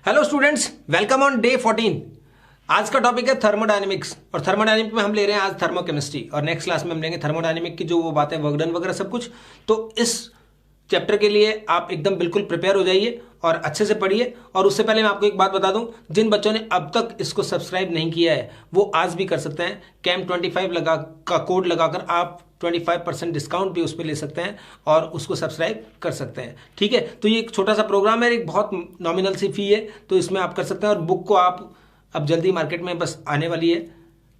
Hello students, welcome on day 14। आज का topic है थर्मोडायनेमिक्स और थर्मोडायनेमिक में हम ले रहे हैं आज थर्मोकेमिस्ट्री और नेक्स्ट क्लास में हम लेंगे थर्मोडायनेमिक की जो वो बातें वर्क डन वगैरह सब कुछ। तो इस चैप्टर के लिए आप एकदम बिल्कुल प्रिपेयर हो जाइए और अच्छे से पढ़िए। और उससे पहले मैं आपको एक बात बता दूं, जिन बच्चों ने अब तक इसको सब्सक्राइब नहीं किया है वो आज भी कर सकते हैं। कैम 25 लगा का कोड लगाकर आप 25% डिस्काउंट भी उस पर ले सकते हैं और उसको सब्सक्राइब कर सकते हैं। ठीक है, तो ये एक छोटा सा प्रोग्राम है, एक बहुत नॉमिनल सी फी है, तो इसमें आप कर सकते हैं। और बुक को आप अब जल्दी मार्केट में बस आने वाली है,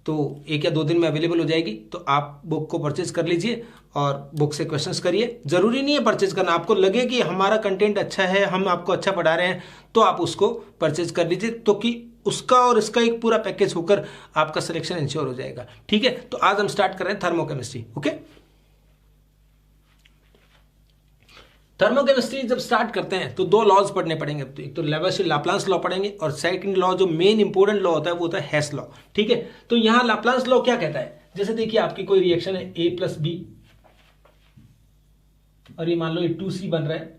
तो 1 या 2 दिन में अवेलेबल हो जाएगी, तो आप बुक को परचेज कर लीजिए और बुक से क्वेश्चंस करिए। जरूरी नहीं है परचेज करना, आपको लगे कि हमारा कंटेंट अच्छा है, हम आपको अच्छा पढ़ा रहे हैं, तो आप उसको परचेज कर लीजिए, तो कि उसका और इसका एक पूरा पैकेज होकर आपका सिलेक्शन इंश्योर हो जाएगा। ठीक है, तो आज हम स्टार्ट कर रहे हैं थर्मोकेमिस्ट्री। ओके, थर्मोकेमिस्ट्री जब स्टार्ट करते हैं तो 2 लॉज पढ़ने पड़ेंगे। तो एक तो लेवोसियर लाप्लास लॉ पढ़ेंगे और सेकंड लॉ जो मेन इंपोर्टेंट लॉ होता है वो होता है हेस लॉ। ठीक है, तो यहां लाप्लास लॉ क्या कहता है, जैसे देखिए आपकी कोई रिएक्शन है A + B और ये मान लो ये 2C बन रहा है,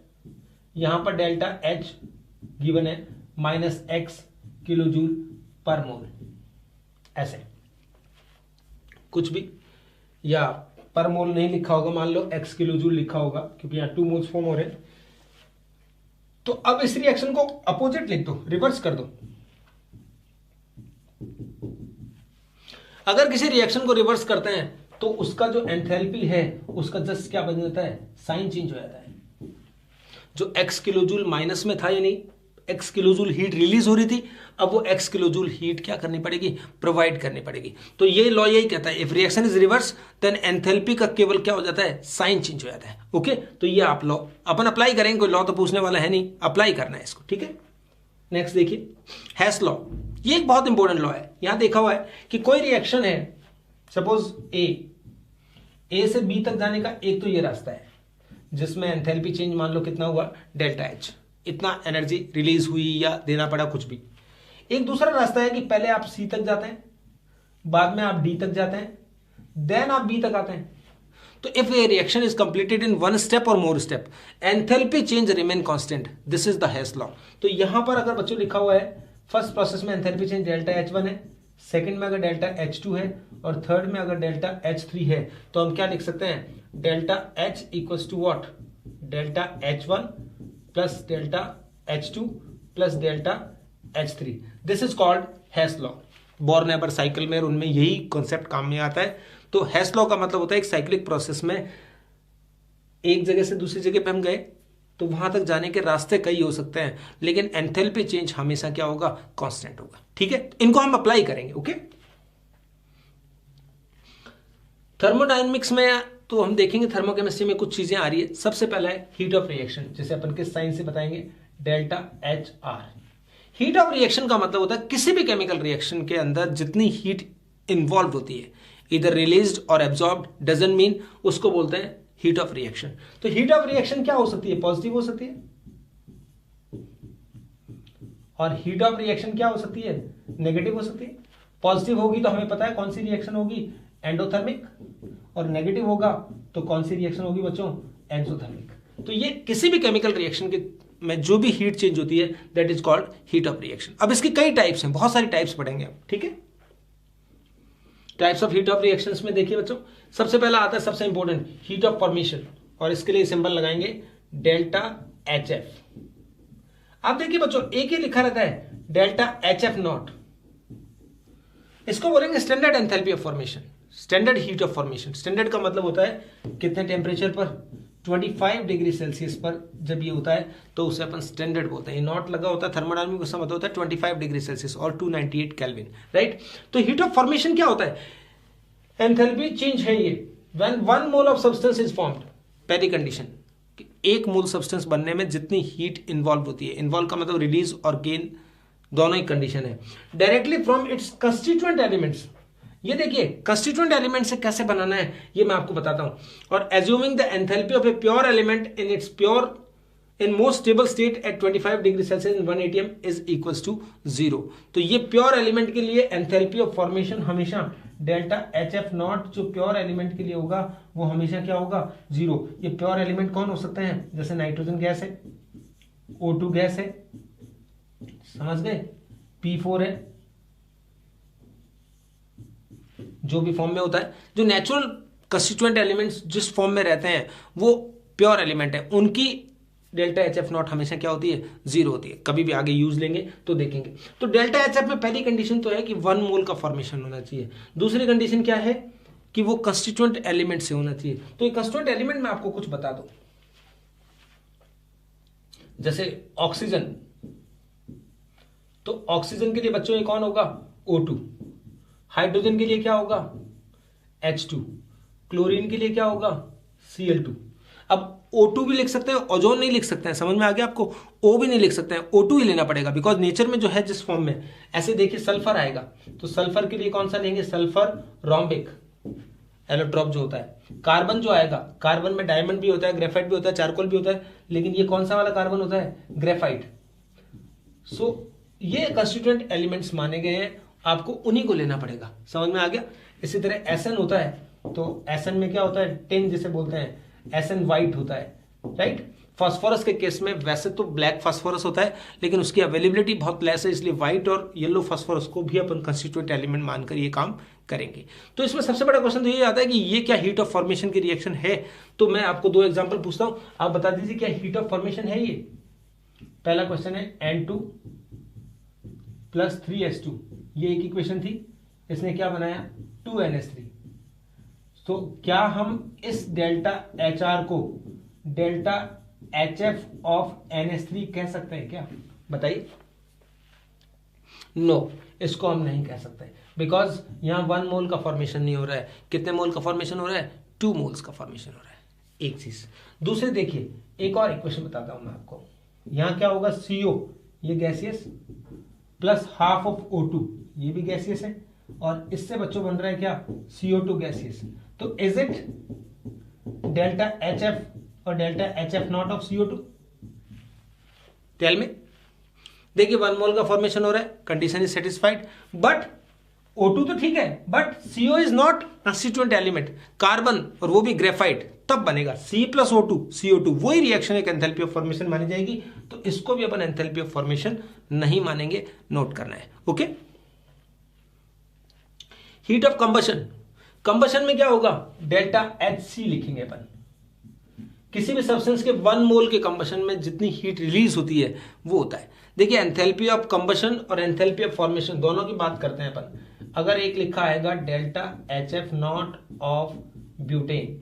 यहां पर डेल्टा H गिवन है -X किलोजूल पर मोल, ऐसे कुछ भी, या पर मोल नहीं लिखा होगा, मान लो x किलोजूल लिखा होगा क्योंकि यहां 2 मोल्स फॉर्म हो रहे हैं। तो अब इस रिएक्शन को अपोजिट लिख दो, रिवर्स कर दो। अगर किसी रिएक्शन को रिवर्स करते हैं तो उसका जो एंथैल्पी है उसका जस्ट क्या बन जाता है, साइन चेंज हो जाता है। जो x किलोजूल माइनस में था, यानी x किलोजूल हीट रिलीज हो रही थी, अब वो x किलोजूल हीट क्या करनी पड़ेगी, प्रोवाइड करनी पड़ेगी। तो ये लॉ यही कहता है, if reaction is reverse then enthalpy का केवल क्या हो जाता है, साइन चेंज हो जाता है। ओके, तो ये आप लॉ अपन अप्लाई करेंगे, कोई लॉ तो पूछने वाला है नहीं, अप्लाई करना है इसको। ठीक है, नेक्स्ट देखिए हेस लॉ। ये एक बहुत इंपॉर्टेंट लॉ है। यहां देखा हुआ है कि कोई रिएक्शन है, सपोज ए से बी तक जाने का एक तो ये रास्ता है जिसमें एंथैल्पी चेंज मान लो कितना हुआ, डेल्टा एच, इतना एनर्जी रिलीज हुई या देना पड़ा कुछ भी। एक दूसरा रास्ता है कि पहले आप सी तक जाते हैं, बाद में आप डी तक जाते हैं, देन आप बी तक आते हैं। तो if a reaction is completed in 1 step or more step, enthalpy change remain constant, this is the Hess law. तो यहां पर अगर बच्चों लिखा हुआ है फर्स्ट प्रोसेस में एंथैल्पी चेंज डेल्टा H1 है, सेकंड में अगर डेल्टा H2 है और थर्ड में अगर डेल्टा H3 है, तो हम क्या लिख सकते हैं, delta H equals to what, delta H1 plus delta H2 plus delta H3। This is called Hess law. Born Haber cycle में उनमें यही कॉन्सेप्ट काम में आता है। तो हेस लॉ का मतलब होता है एक साइक्लिक प्रोसेस में एक जगह से दूसरी जगह पे हम गए तो वहां तक जाने के रास्ते कई हो सकते हैं, लेकिन एंथैल्पी चेंज हमेशा क्या होगा, कांस्टेंट होगा। ठीक है, इनको हम अप्लाई करेंगे। ओके, थर्मोडायनेमिक्स में तो हम देखेंगे, थर्मोकेमिस्ट्री में कुछ चीजें आ रही है। सबसे पहला है हीट ऑफ रिएक्शन, जैसे अपन किस साइन से बताएंगे, delta HR। Heat of reaction का मतलब होता है किसी भी केमिकल रिएक्शन के अंदर जितनी हीट इन्वॉल्व होती है, इधर रिलीज्ड और एब्जॉर्ब्ड, डजंट मीन, उसको बोलते हैं हीट ऑफ रिएक्शन। तो हीट ऑफ रिएक्शन क्या हो सकती है, पॉजिटिव हो सकती है, और हीट ऑफ रिएक्शन क्या हो सकती है, नेगेटिव हो सकती है। पॉजिटिव होगी तो हमें पता है कौन सी रिएक्शन होगी, एंडोथर्मिक, और नेगेटिव होगा तो कौन सी रिएक्शन होगी बच्चों, एक्सोथर्मिक। तो ये किसी भी केमिकल रिएक्शन के में जो भी हीट चेंज होती है that is called heat of reaction. अब इसकी कई टाइप्स हैं, बहुत सारी टाइप्स पढ़ेंगे हम। ठीक है, types of heat of reactions में देखिए बच्चों, सबसे पहला आता है सबसे इंपॉर्टेंट, हीट ऑफ फॉर्मेशन, और इसके लिए सिंबल लगाएंगे डेल्टा HF। आप देखिए बच्चों, एक ही लिखा रहता है डेल्टा HF0, इसको बोलेंगे standard enthalpy of formation, standard heat of formation. Standard का मतलब होता है कितने टेम्परेचर पर, 25 डिग्री सेल्सियस पर जब ये होता है तो उसे अपन स्टैंडर्ड बोलते हैं। ये नॉट लगा होता है थर्मोडायनामिक, उसका मतलब होता है 25 डिग्री सेल्सियस और 298 केल्विन, राइट। तो हीट ऑफ फॉर्मेशन क्या होता है, एंथैल्पी चेंज है ये when 1 mole of substance is formed. पहली कंडीशन, एक मोल सब्सटेंस बनने में जितनी हीट इन्वॉल्व होती है, इन्वॉल्व का मतलब रिलीज और गेन दोनों ही कंडीशन है, directly from its constituent elements. ये देखिए कंस्टिट्यूएंट एलिमेंट से कैसे बनाना है ये मैं आपको बताता हूं। और assuming the enthalpy of a pure element in its pure in most stable state at 25 degree Celsius in 1 atm is equals to 0। तो ये प्योर एलिमेंट के लिए एंथैल्पी ऑफ फॉर्मेशन हमेशा डेल्टा HF0 जो प्योर एलिमेंट के लिए होगा वो हमेशा क्या होगा, 0। ये प्योर एलिमेंट कौन हो सकते हैं, जैसे नाइट्रोजन गैस है, O2 गैस है, समझ गए, P4 है, जो भी फॉर्म में होता है, जो नेचुरल कंस्टिट्यूएंट एलिमेंट्स जिस फॉर्म में रहते हैं वो प्योर एलिमेंट है, उनकी डेल्टा एच एफ नॉट हमेशा क्या होती है, 0 होती है। कभी भी आगे यूज लेंगे तो देखेंगे। तो डेल्टा एच एफ में पहली कंडीशन तो है कि 1 मोल का फॉर्मेशन होना चाहिए। दूसरी कंडीशन क्या है कि वो कंस्टिट्यूएंट एलिमेंट से होना चाहिए। तो ये कंस्टिट्यूएंट एलिमेंट में आपको कुछ बता दो, जैसे ऑक्सीजन, तो ऑक्सीजन के लिए बच्चों ये कौन होगा, O2। हाइड्रोजन के लिए क्या होगा, H2। क्लोरीन के लिए क्या होगा, Cl2। अब O2 भी लिख सकते हैं, ओजोन नहीं लिख सकते हैं, समझ में आ गया आपको, O भी नहीं लिख सकते हैं, O2 ही लेना पड़ेगा, बिकॉज नेचर में जो है जिस फॉर्म में, ऐसे देखिए सल्फर आएगा तो सल्फर के लिए कौन सा लेंगे, सल्फर रोम्बिक एलोट्रॉप जो होता है। कार्बन जो आएगा, कार्बन में डायमंड भी होता है, ग्रेफाइट भी होता है, चारकोल भी होता है, लेकिन ये कौन सा वाला कार्बन होता है, ग्रेफाइट। सो ये कंस्टिट्यूएंट एलिमेंट्स माने गए हैं, आपको उन्हीं को लेना पड़ेगा, समझ में आ गया। इसी तरह एसएन होता है, तो एसएन में क्या होता है, टिन जिसे बोलते हैं, एसएन व्हाइट होता है, राइट। फास्फोरस के केस में वैसे तो ब्लैक फास्फोरस होता है, लेकिन उसकी अवेलेबिलिटी बहुत लेस है, इसलिए व्हाइट और येलो फास्फोरस को भी अपन कंस्टिट्यूएंट एलिमेंट मानकर ये काम करेंगे। तो इसमें सबसे बड़ा क्वेश्चन तो ये आता है कि ये क्या हीट ऑफ फॉर्मेशन की रिएक्शन है। तो मैं आपको 2 एग्जांपल पूछता हूं, आप बता दीजिए क्या हीट ऑफ फॉर्मेशन है ये। पहला क्वेश्चन है N2 + 3H2, ये एक इक्वेशन थी, इसने क्या बनाया, 2NH3। तो क्या हम इस डेल्टा HR को डेल्टा HF ऑफ NH3 कह सकते हैं क्या, बताइए। नो, इसको हम नहीं कह सकते, बिकॉज यहां 1 मोल का फॉर्मेशन नहीं हो रहा है। कितने मोल का फॉर्मेशन हो रहा है, 2 मोल्स का फॉर्मेशन हो रहा है, एक चीज। दूसरे देखिए, एक और इक्वेशन बताता हूं मैं आपको, यहां क्या होगा, CO ये gaseous plus half of O2 ये भी गैसियस है, और इससे बच्चों बन रहा है क्या, CO2 गैसियस। तो इज इट डेल्टा HF और delta HF nought of CO2, tell me. देखिए 1 मोल का फॉर्मेशन हो रहा है, condition is satisfied, but O2 तो ठीक है, but CO is not constituent element, carbon और वो भी ग्रेफाइट, तब बनेगा C + O2 CO2, वही रिएक्शन एक एंथैल्पी ऑफ फॉर्मेशन मानी जाएगी। तो इसको भी अपन एंथैल्पी ऑफ फॉर्मेशन नहीं मानेंगे, नोट करना है, okay. Heat of combustion, combustion में क्या होगा, डेल्टा HC लिखेंगे अपन। किसी भी सब्सटेंस के 1 मोल के कंबशन में जितनी हीट रिलीज होती है वो होता है। देखिए एंथैल्पी ऑफ कंबशन और एंथैल्पी ऑफ फॉर्मेशन दोनों की बात करते हैं अपन। अगर एक लिखा आएगा delta HF nought of butane,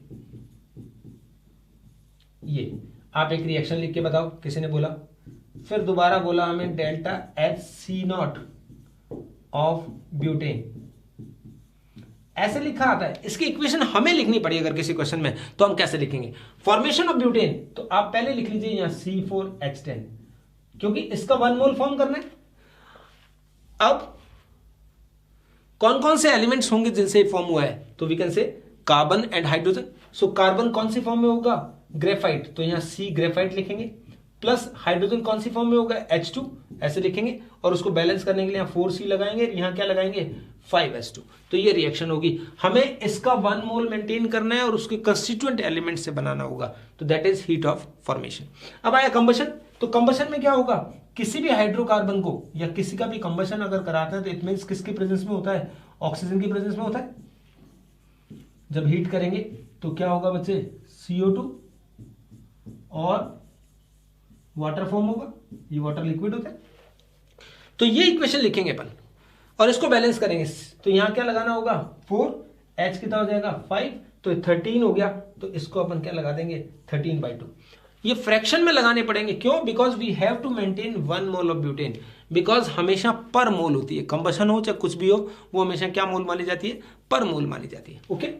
ये आप एक रिएक्शन लिख के बताओ, किसी ने बोला, फिर दोबारा बोला हमें delta HC not of butane, ऐसे लिखा आता है। इसकी इक्वेशन हमें लिखनी पड़ी अगर किसी क्वेश्चन में, तो हम कैसे लिखेंगे, फॉर्मेशन ऑफ ब्यूटेन, तो आप पहले लिख लीजिए यहां C4H10, क्योंकि इसका 1 मोल फॉर्म करना है। अब कौन कौन से एलिमेंट्स होंगे जिनसे फॉर्म हुआ है, तो we can say carbon and hydrogen. So carbon कौन सी फॉर्म में होगा, ग्रेफाइट, तो यहां C ग्रेफाइट लिखेंगे, प्लस हाइड्रोजन कौन सी फॉर्म में होगा, H2 ऐसे लिखेंगे, और उसको बैलेंस करने के लिए यहां 4C लगाएंगे, यहां क्या लगाएंगे, 5S2। तो ये रिएक्शन होगी, हमें इसका 1 मोल मेंटेन करना है और उसके कंस्टिट्यूएंट एलिमेंट से बनाना होगा, तो that is heat of formation. अब आया कंबशन, तो कंबशन में क्या होगा, किसी भी हाइड्रोकार्बन को या किसी का भी कंबशन अगर कराते हैं तो इट मींस किसके प्रेजेंस में होता है, ऑक्सीजन की प्रेजेंस में होता है। जब हीट करेंगे तो क्या होगा बच्चे, CO2 और वाटर फॉर्म होगा, ये वाटर लिक्विड होता है। तो ये इक्वेशन लिखेंगे अपन और इसको बैलेंस करेंगे, तो यहां क्या लगाना होगा, 4, H कितना हो जाएगा 5, तो 13 हो गया, तो इसको अपन क्या लगा देंगे 13/2। ये फ्रैक्शन में लगाने पड़ेंगे, क्यों, because we have to maintain 1 mole of butane, because हमेशा पर मोल होती है, कंबशन हो चाहे कुछ भी हो, वो हमेशा क्या मोल मानी जाती है, पर मोल मानी जाती है, ओके।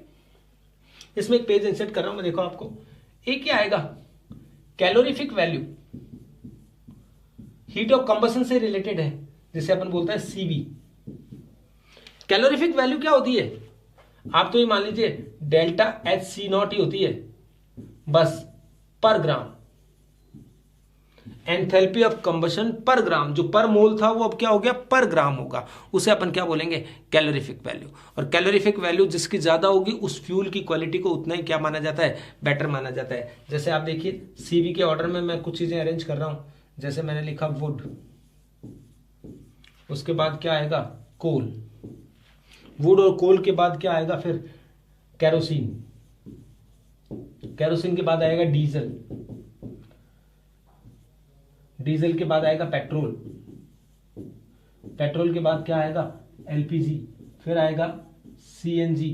इसमें एक पेज इंसर्ट कर रहा हूं मैं, देखो आपको एक क्या आएगा, calorific value, heat of combustion से रिलेटेड है, जिसे अपन बोलते हैं CV। कैलोरीफिक वैल्यू क्या होती है, आप तो ये मान लीजिए डेल्टा HC0 ही होती है बस, पर ग्राम। एंथैल्पी ऑफ कंबशन पर ग्राम, जो पर मोल था वो अब क्या हो गया, पर ग्राम होगा, उसे अपन क्या बोलेंगे, कैलोरीफिक वैल्यू। और कैलोरीफिक वैल्यू जिसकी ज्यादा होगी उस फ्यूल की क्वालिटी को उतना ही क्या माना जाता है, बेटर माना जाता है। जैसे आप देखिए CV के ऑर्डर में मैं कुछ चीजें अरेंज कर रहा हूं, जैसे मैंने लिखा वुड, उसके बाद क्या आएगा, कोल। वुड और कोल के बाद क्या आएगा फिर, कैरोसिन। कैरोसिन के बाद आएगा डीजल। डीजल के बाद आएगा पेट्रोल। पेट्रोल के बाद क्या आएगा, एलपीजी। फिर आएगा सीएनजी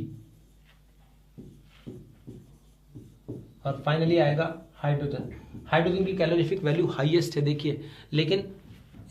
और फाइनली आएगा हाइड्रोजन। हाइड्रोजन की कैलोरीफिक वैल्यू हाईएस्ट है देखिए, लेकिन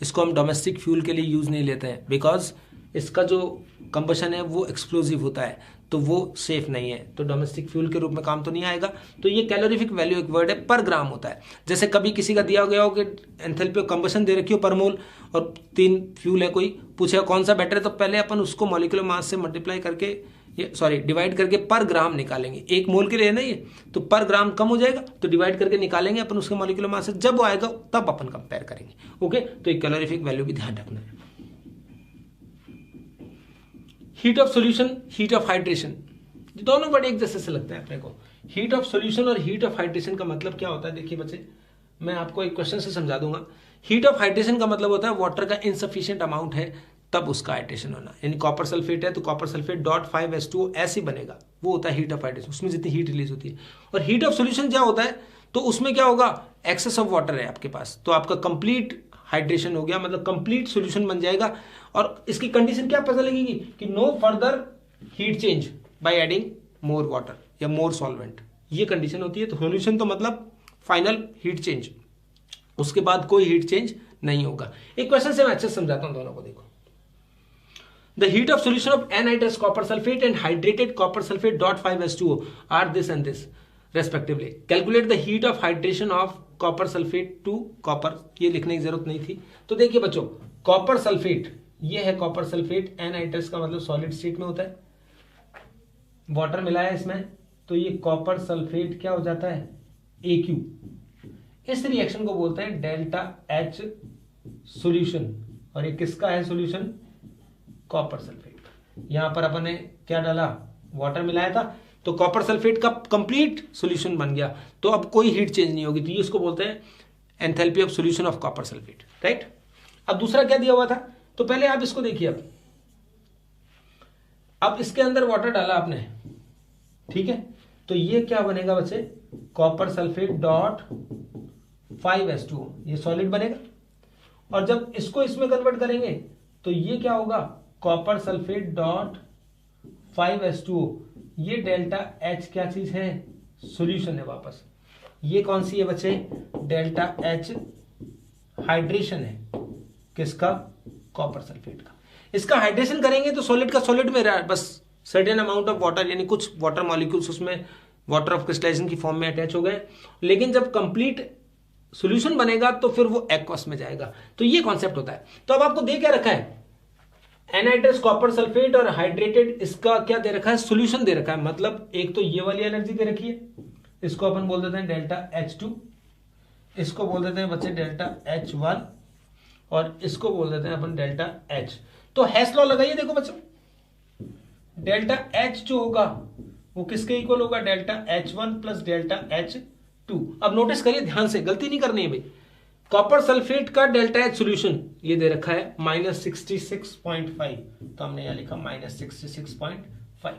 इसको हम डोमेस्टिक फ्यूल के लिए यूज नहीं लेते हैं बिकॉज इसका जो कंबशन है वो एक्सप्लोजिव होता है, तो वो सेफ नहीं है, तो डोमेस्टिक फ्यूल के रूप में काम तो नहीं आएगा। तो ये कैलोरीफिक वैल्यू एक वर्ड है, पर ग्राम होता है। जैसे कभी किसी का दिया गया हो कि एंथैल्पी ऑफ कंबशन दे रखी हो पर मोल, और 3 फ्यूल है, कोई पूछेगा कौन सा बेटर है, तो पहले अपन उसको मॉलिक्यूलर मास से मल्टीप्लाई करके डिवाइड करके पर ग्राम निकालेंगे। 1 मोल के लिए ना ये, तो पर ग्राम कम हो जाएगा, तो डिवाइड करके निकालेंगे अपन उसके मॉलिक्यूलर मास से, जब वो आएगा तब अपन कंपेयर करेंगे। ओके, तो एक कैलोरीफिक वैल्यू भी ध्यान रखना है। Heat of solution, heat of hydration, दोनों बड़े एक जैसे से लगते हैं अपने को। हीट ऑफ सॉल्यूशन और हीट ऑफ हाइड्रेशन का मतलब क्या होता है, देखिए बच्चे मैं आपको एक क्वेश्चन से समझा दूंगा। हीट ऑफ हाइड्रेशन का मतलब होता है वाटर का इनसफिशिएंट अमाउंट है तब उसका हाइड्रेशन होना, यानी कॉपर सल्फेट है तो कॉपर सल्फेट .5H2O ऐसे बनेगा, वो होता है हीट ऑफ हाइड्रेशन, उसमें जितनी हीट रिलीज होती है। और हीट ऑफ सॉल्यूशन क्या होता है, तो उसमें क्या होगा, एक्सेस ऑफ वाटर है आपके पास, तो आपका कंप्लीट हाइड्रेशन हो गया, मतलब कंप्लीट सॉल्यूशन बन जाएगा। और इसकी कंडीशन क्या पता लगेगी कि no further heat change by adding more water या मोर सॉल्वेंट, ये कंडीशन होती है। तो सॉल्यूशन तो मतलब फाइनल हीट चेंज, उसके बाद कोई हीट चेंज नहीं होगा। एक क्वेश्चन से मैं अच्छे से समझाता हूं दोनों को, देखो। The heat of solution of anhydrous copper sulfate and hydrated copper sulfate .5H2O are this and this respectively. Calculate the heat of hydration of copper sulfate to copper, ये लिखने की जरूरत नहीं थी। तो देखिए बच्चों, कॉपर सल्फेट, ये है कॉपर सल्फेट, एनहाइड्रस का मतलब सॉलिड स्टेट में होता है, वाटर मिला है इसमें, तो ये कॉपर सल्फेट क्या हो जाता है, AQ। इस रिएक्शन को बोलते हैं डेल्टा H सॉल्यूशन, और ये किसका है सॉल्यूशन, कॉपर सल्फेट। यहां पर अपन ने क्या डाला, वाटर मिलाया था, तो कॉपर सल्फेट का कंप्लीट सॉल्यूशन बन गया, तो अब कोई हीट चेंज नहीं होगी, तो ये इसको बोलते हैं enthalpy of solution of copper sulphate, right. अब दूसरा क्या दिया हुआ था, तो पहले आप इसको देखिए, अब इसके अंदर वाटर डाला आपने, ठीक है, तो ये क्या बनेगा बच्चे, कॉपर सल्फेट .5H2O, ये सॉलिड बनेगा। और जब इसको इसमें कन्वर्ट करेंगे तो ये क्या होगा, कॉपर सल्फेट .5H2O, ये डेल्टा H क्या चीज है, सॉल्यूशन है वापस। ये कौन सी है बच्चे, डेल्टा H हाइड्रेशन है, किसका, कॉपर सल्फेट का। इसका हाइड्रेशन करेंगे तो सॉलिड का सॉलिड में रहा, बस सर्टेन अमाउंट ऑफ वाटर, यानी कुछ वाटर मॉलिक्यूल्स उसमें वाटर ऑफ क्रिस्टलाइजेशन की फॉर्म में अटैच हो गए, लेकिन जब कंप्लीट सॉल्यूशन बनेगा तो फिर वो एक्वस में जाएगा। तो ये कॉन्सेप्ट होता है। तो अब आपको दे क्या रखा है, एनहाइड्रस कॉपर सल्फेट और हाइड्रेटेड, इसका क्या दे रखा है, सॉल्यूशन दे रखा है, मतलब एक तो ये वाली एनर्जी दे रखी है, इसको अपन बोल देते हैं डेल्टा H2, इसको बोल देते हैं बच्चे डेल्टा H1, और इसको बोल देते हैं अपन डेल्टा H। तो हेस लॉ लगाइए, देखो बच्चों, डेल्टा H जो होगा वो किसके इक्वल होगा, delta H1 plus delta H2। अब नोटिस करिए ध्यान से, गलती नहीं करनी है भाई, कॉपर सल्फेट का डेल्टा H सॉल्यूशन ये दे रखा है -66.5, तो हमने यहां लिखा -66.5।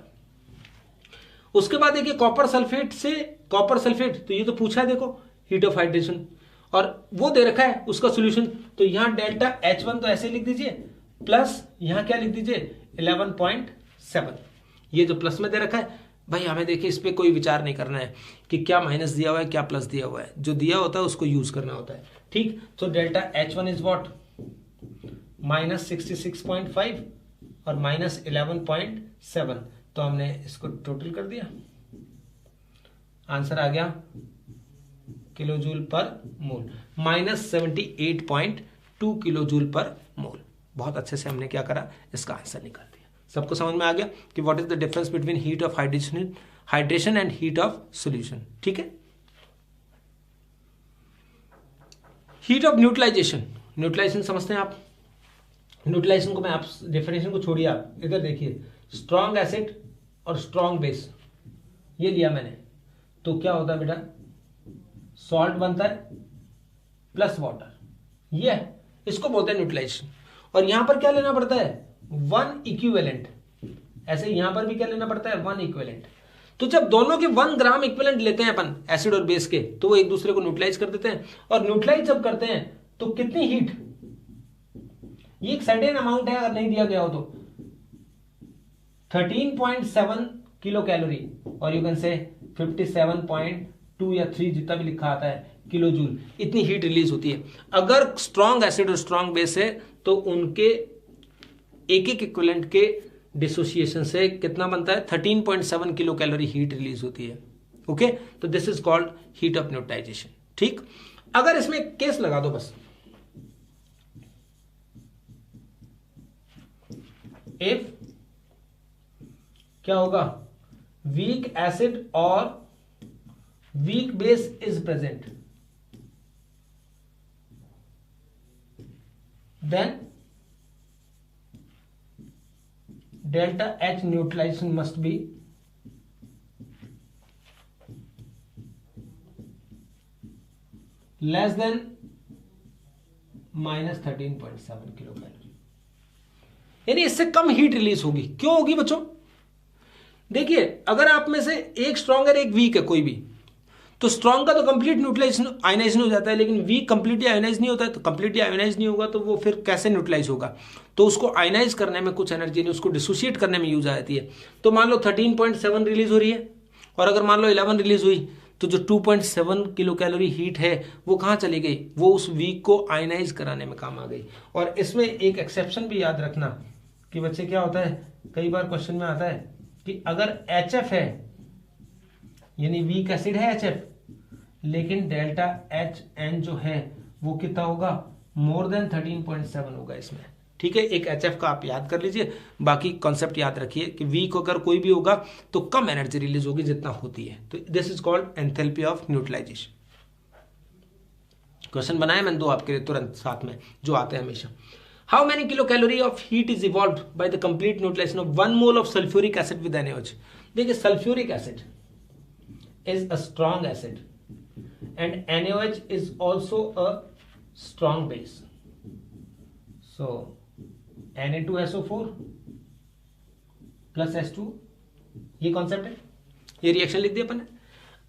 उसके बाद देखिए कॉपर सल्फेट से कॉपर सल्फेट, तो ये तो पूछा है देखो हीट ऑफ हाइड्रेशन, और वो दे रखा है उसका सॉल्यूशन, तो यहां डेल्टा H1 तो ऐसे लिख दीजिए, प्लस यहां क्या लिख दीजिए 11.7। ये जो प्लस में दे रखा है भाई, हमें देखिए इस पे कोई विचार नहीं करना है कि क्या माइनस दिया हुआ है क्या प्लस दिया हुआ है, जो दिया होता है उसको यूज करना होता है, ठीक। तो डेल्टा H1 इज व्हाट, -66.5 और -11.7, तो हमने इसको टोटल कर दिया, आंसर आ गया किलोजूल पर मोल, -78.2 किलोजूल पर मोल। बहुत अच्छे से हमने क्या करा, इसका आंसर निकाल दिया। सबको समझ में आ गया कि what is the difference between heat of hydration and heat of solution, ठीक है। हीट ऑफ न्यूट्रलाइजेशन, न्यूट्रलाइजेशन समझते हैं आप। न्यूट्रलाइजेशन को मैं आप डेफिनेशन को छोड़िए, आप इधर देखिए, स्ट्रॉन्ग एसिड और स्ट्रॉन्ग बेस, ये लिया मैंने, तो क्या होता है बेटा, सॉल्ट बनता है प्लस वाटर, ये इसको बोलते हैं न्यूट्रलाइजेशन। और यहां पर क्या लेना पड़ता है, 1 इक्विवेलेंट। ऐसे यहां पर भी क्या लेना पड़ता है, 1 इक्विवेलेंट। तो जब दोनों के 1 ग्राम इक्विवेलेंट लेते हैं अपन एसिड और बेस के, तो वो एक दूसरे को न्यूट्रलाइज कर देते हैं। और न्यूट्रलाइज जब करते हैं तो कितनी हीट, ये एक सर्टेन अमाउंट है, अगर नहीं दिया गया हो तो 13.7 किलो कैलोरी, और यू कैन से 57.2 या 3 जितना भी लिखा आता है किलो जूल, इतनी हीट रिलीज होती है। अगर स्ट्रॉन्ग एसिड और स्ट्रॉन्ग बेस है तो उनके एक एक इक्विवेलेंट के डिसोसिएशन से कितना बनता है, 13.7 किलो कैलोरी हीट रिलीज होती है। ओके, तो this is called heat of neutralisation. ठीक, अगर इसमें एक केस लगा दो बस, इफ क्या होगा, वीक एसिड और weak base is present, then delta H neutralization must be less than -13.7 kilo calorie, यानी इससे कम हीट रिलीज होगी। क्यों होगी बच्चों, देखिए अगर आप में से एक स्ट्रॉन्ग है एक वीक है कोई भी, तो स्ट्रॉन्ग का तो कंप्लीट न्यूट्रलाइजेशन आयोनाइजेशन हो जाता है, लेकिन वीक कंप्लीटली आयोनाइज नहीं होता है। तो कंप्लीटली आयोनाइज नहीं होगा तो वो फिर कैसे न्यूट्रलाइज होगा, तो उसको आयोनाइज करने में कुछ एनर्जी नहीं, उसको डिसोसिएट करने में यूज आती है। तो मान लो 13.7 रिलीज हो रही है, और अगर मान लो 11 रिलीज हुई, तो जो 2.7 किलो कैलोरी हीट है वो कहाँ चली गई, वो उस वीक को आयोनाइज कराने में काम आ गई। और इसमें एक एक्सेप्शन भी याद रखना कि बच्चे क्या होता है, कई बार क्वेश्चन में आता है कि अगर HF है, यानी वीक एसिड है HF, लेकिन डेल्टा HN जो है वो कितना होगा, मोर देन 13.7 होगा इसमें। ठीक है, एक HF का आप याद कर लीजिए, बाकी कॉन्सेप्ट याद रखिए कि वीक अगर कोई भी होगा तो कम एनर्जी रिलीज होगी जितना होती है। तो this is called enthalpy of neutralisation. Question बनाए मैंने दो आपके लिए तुरंत साथ में जो आते हैं हमेशा। How many kilo calorie of heat is evolved by the complete neutralisation of 1 mole of sulphuric acid with NaOH। देखिए sulphuric acid is a strong acid and NaOH is also a strong base, so Na2SO4 plus H2, ये concept है, ये reaction लिख दिया अपन ने।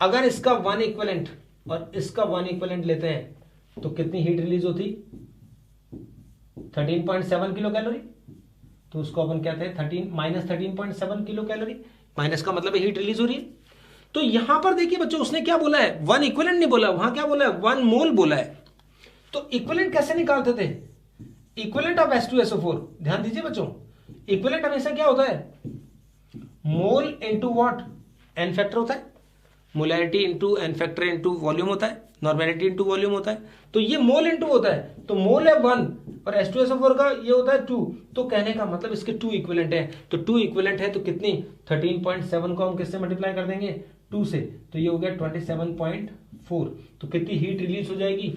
अगर इसका 1 equivalent और इसका 1 इक्विवेलेंट लेते हैं तो कितनी हीट रिलीज होती, 13.7 किलो कैलोरी। तो उसको अपन कहते हैं 13.7 किलो कैलोरी, माइनस का मतलब हीट रिलीज हो रही है। तो यहां पर देखिए बच्चों, उसने क्या बोला है, 1 इक्विवेलेंट नहीं बोला, वहां क्या बोला है, 1 मोल बोला है। तो इक्विवेलेंट कैसे निकालते थे, इक्विवेलेंट ऑफ H2SO4, ध्यान दीजिए बच्चों, इक्विवेलेंट हमेशा क्या होता है, mole into what, n factor होता है, molarity into n factor into volume होता है, नॉर्मेलिटी इंटू वॉल्यूम होता है। तो ये मोल इंटू होता है, तो मोल है 1 और H2SO4 का ये होता है 2। तो कहने का मतलब इसके 2 इक्विवेलेंट है, तो 2 इक्विवेलेंट है तो कितनी, 13.7 को हम किससे मल्टीप्लाई कर देंगे, 2 से, तो ये हो गया 27.4। तो कितनी हीट रिलीज हो जाएगी,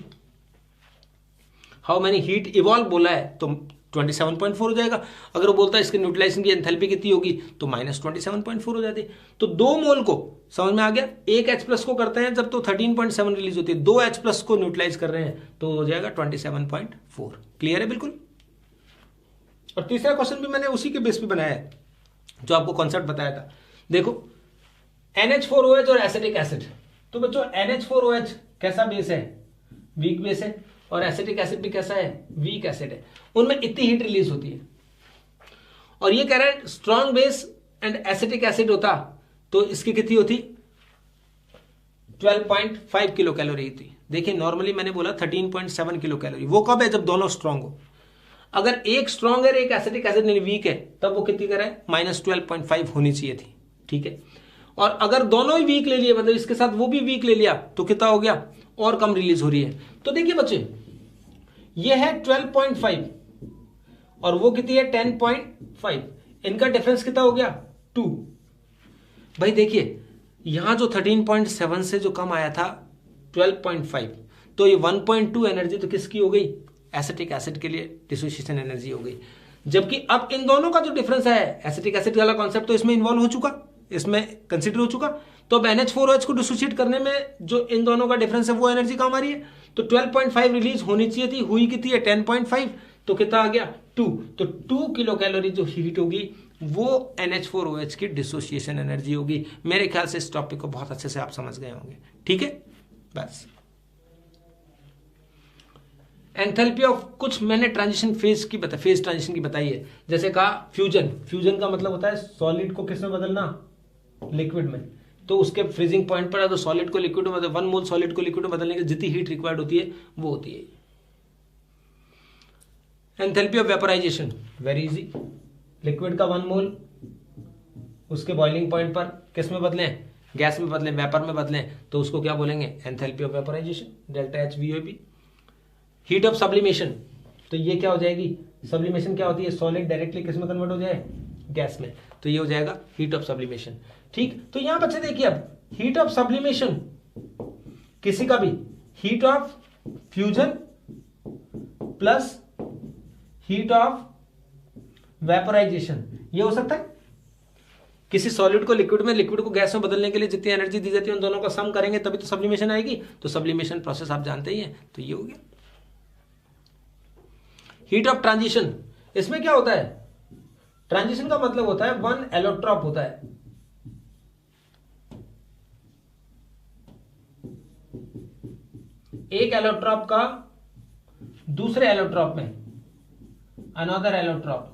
हाउ मैनी हीट इवॉल्व बोला है तो 27.4 हो जाएगा। अगर वो बोलता है इसके न्यूट्रलाइजेशन की एंथैल्पी कितनी होगी तो -27.4 हो जाती। तो 2 मोल को समझ में आ गया, एक H+ को करते हैं जब तो 13.7 रिलीज होती है, 2 H+ को न्यूट्रलाइज कर रहे हैं तो हो जाएगा 27.4। क्लियर है बिल्कुल। और तीसरा क्वेश्चन भी मैंने उसी के बेस पे बनाया है जो आपको कॉन्सेप्ट बताया था। देखो NH4OH और एसिटिक एसिड, तो बच्चों NH4OH कैसा बेस है, वीक बेस है, और एसिटिक एसिड भी कैसा है, वीक एसिड है। उनमें इतनी हीट रिलीज होती है। और ये कह रहा है strong base and acetic acid होता तो इसकी कितनी होती, 12.5 किलो कैलोरी थी। देखिए नॉर्मली मैंने बोला 13.7 किलो कैलोरी, वो कब है जब दोनों स्ट्रॉन्ग हो। अगर एक स्ट्रॉन्ग है एक एसिटिक एसिड नहीं वीक है, तब वो कितनी कर रहा है, -12.5 होनी चाहिए थी। ठीक है, और अगर दोनों ही वीक ले लिए, मतलब इसके साथ वो भी वीक ले लिया, तो कितना हो गया, और कम रिलीज हो रही है। तो देखिए बच्चे, ये है 12.5 और वो कितनी है 10.5, इनका डिफरेंस कितना हो गया, 2। भाई देखिए यहां जो 13.7 से जो कम आया था 12.5, तो ये 1.2 एनर्जी तो किसकी हो गई, एसिटिक एसिड के लिए डिसोसिएशन एनर्जी हो गई। जबकि अब इन दोनों का जो डिफरेंस है, एसिटिक एसिड वाला कॉन्सेप्ट तो इसमें इन्वॉल्व हो चुका, इसमें कंसीडर हो चुका। तो अब NH4OH को डिसोसिएट करने में जो इन दोनों का डिफरेंस है वो एनर्जी काम आ रही है। तो 12.5 रिलीज होनी चाहिए थी, हुई कितनी है 10.5, तो कितना आ गया 2, तो 2 किलो कैलोरी जो हीट होगी वो NH4OH की डिसोसिएशन एनर्जी होगी। मेरे ख्याल से इस टॉपिक को बहुत अच्छे से आप समझ गए होंगे। ठीक है, बस एंथैल्पी ऑफ कुछ मैंने ट्रांजिशन फेज ट्रांजिशन की बताई है। जैसे कहा फ्यूजन का मतलब होता है सॉलिड को किस में बदलना, लिक्विड में। तो उसके फ्रीजिंग पॉइंट पर तो सॉलिड को लिक्विड में 1 मोल सॉलिड को लिक्विड में बदलने की जितनी हीट रिक्वायर्ड होती है वो होती है। Enthalpy of vaporisation very easy, liquid का 1 मोल उसके बॉइलिंग पॉइंट पर किस में बदलें, गैस में बदलें, वेपर में बदलें, तो उसको क्या बोलेंगे, enthalpy of vaporisation, delta H VOP. Heat of sublimation, तो ये क्या हो जाएगी, सब्लिमेशन क्या होती है, सॉलिड डायरेक्टली किस में कन्वर्ट हो जाए, गैस में, तो ये हो जाएगा हीट ऑफ सब्लिमेशन। ठीक, तो यहां बच्चे देखिए अब हीट ऑफ सब्लिमेशन किसी का भी, heat of fusion plus heat of vaporisation, ये हो सकता है। किसी सॉलिड को लिक्विड में, लिक्विड को गैस में बदलने के लिए जितनी एनर्जी दी जाती है उन दोनों का सम करेंगे तभी तो सब्लिमेशन आएगी। तो सब्लिमेशन प्रोसेस आप जानते ही हैं, तो ये हो गया। हीट ऑफ ट्रांजिशन, इसमें क्या होता है, ट्रांजिशन का मतलब होता है 1 एलोट्रॉप होता है, एक एलोट्रॉप का दूसरे एलोट्रॉप में, अनदर एलोट्रॉप।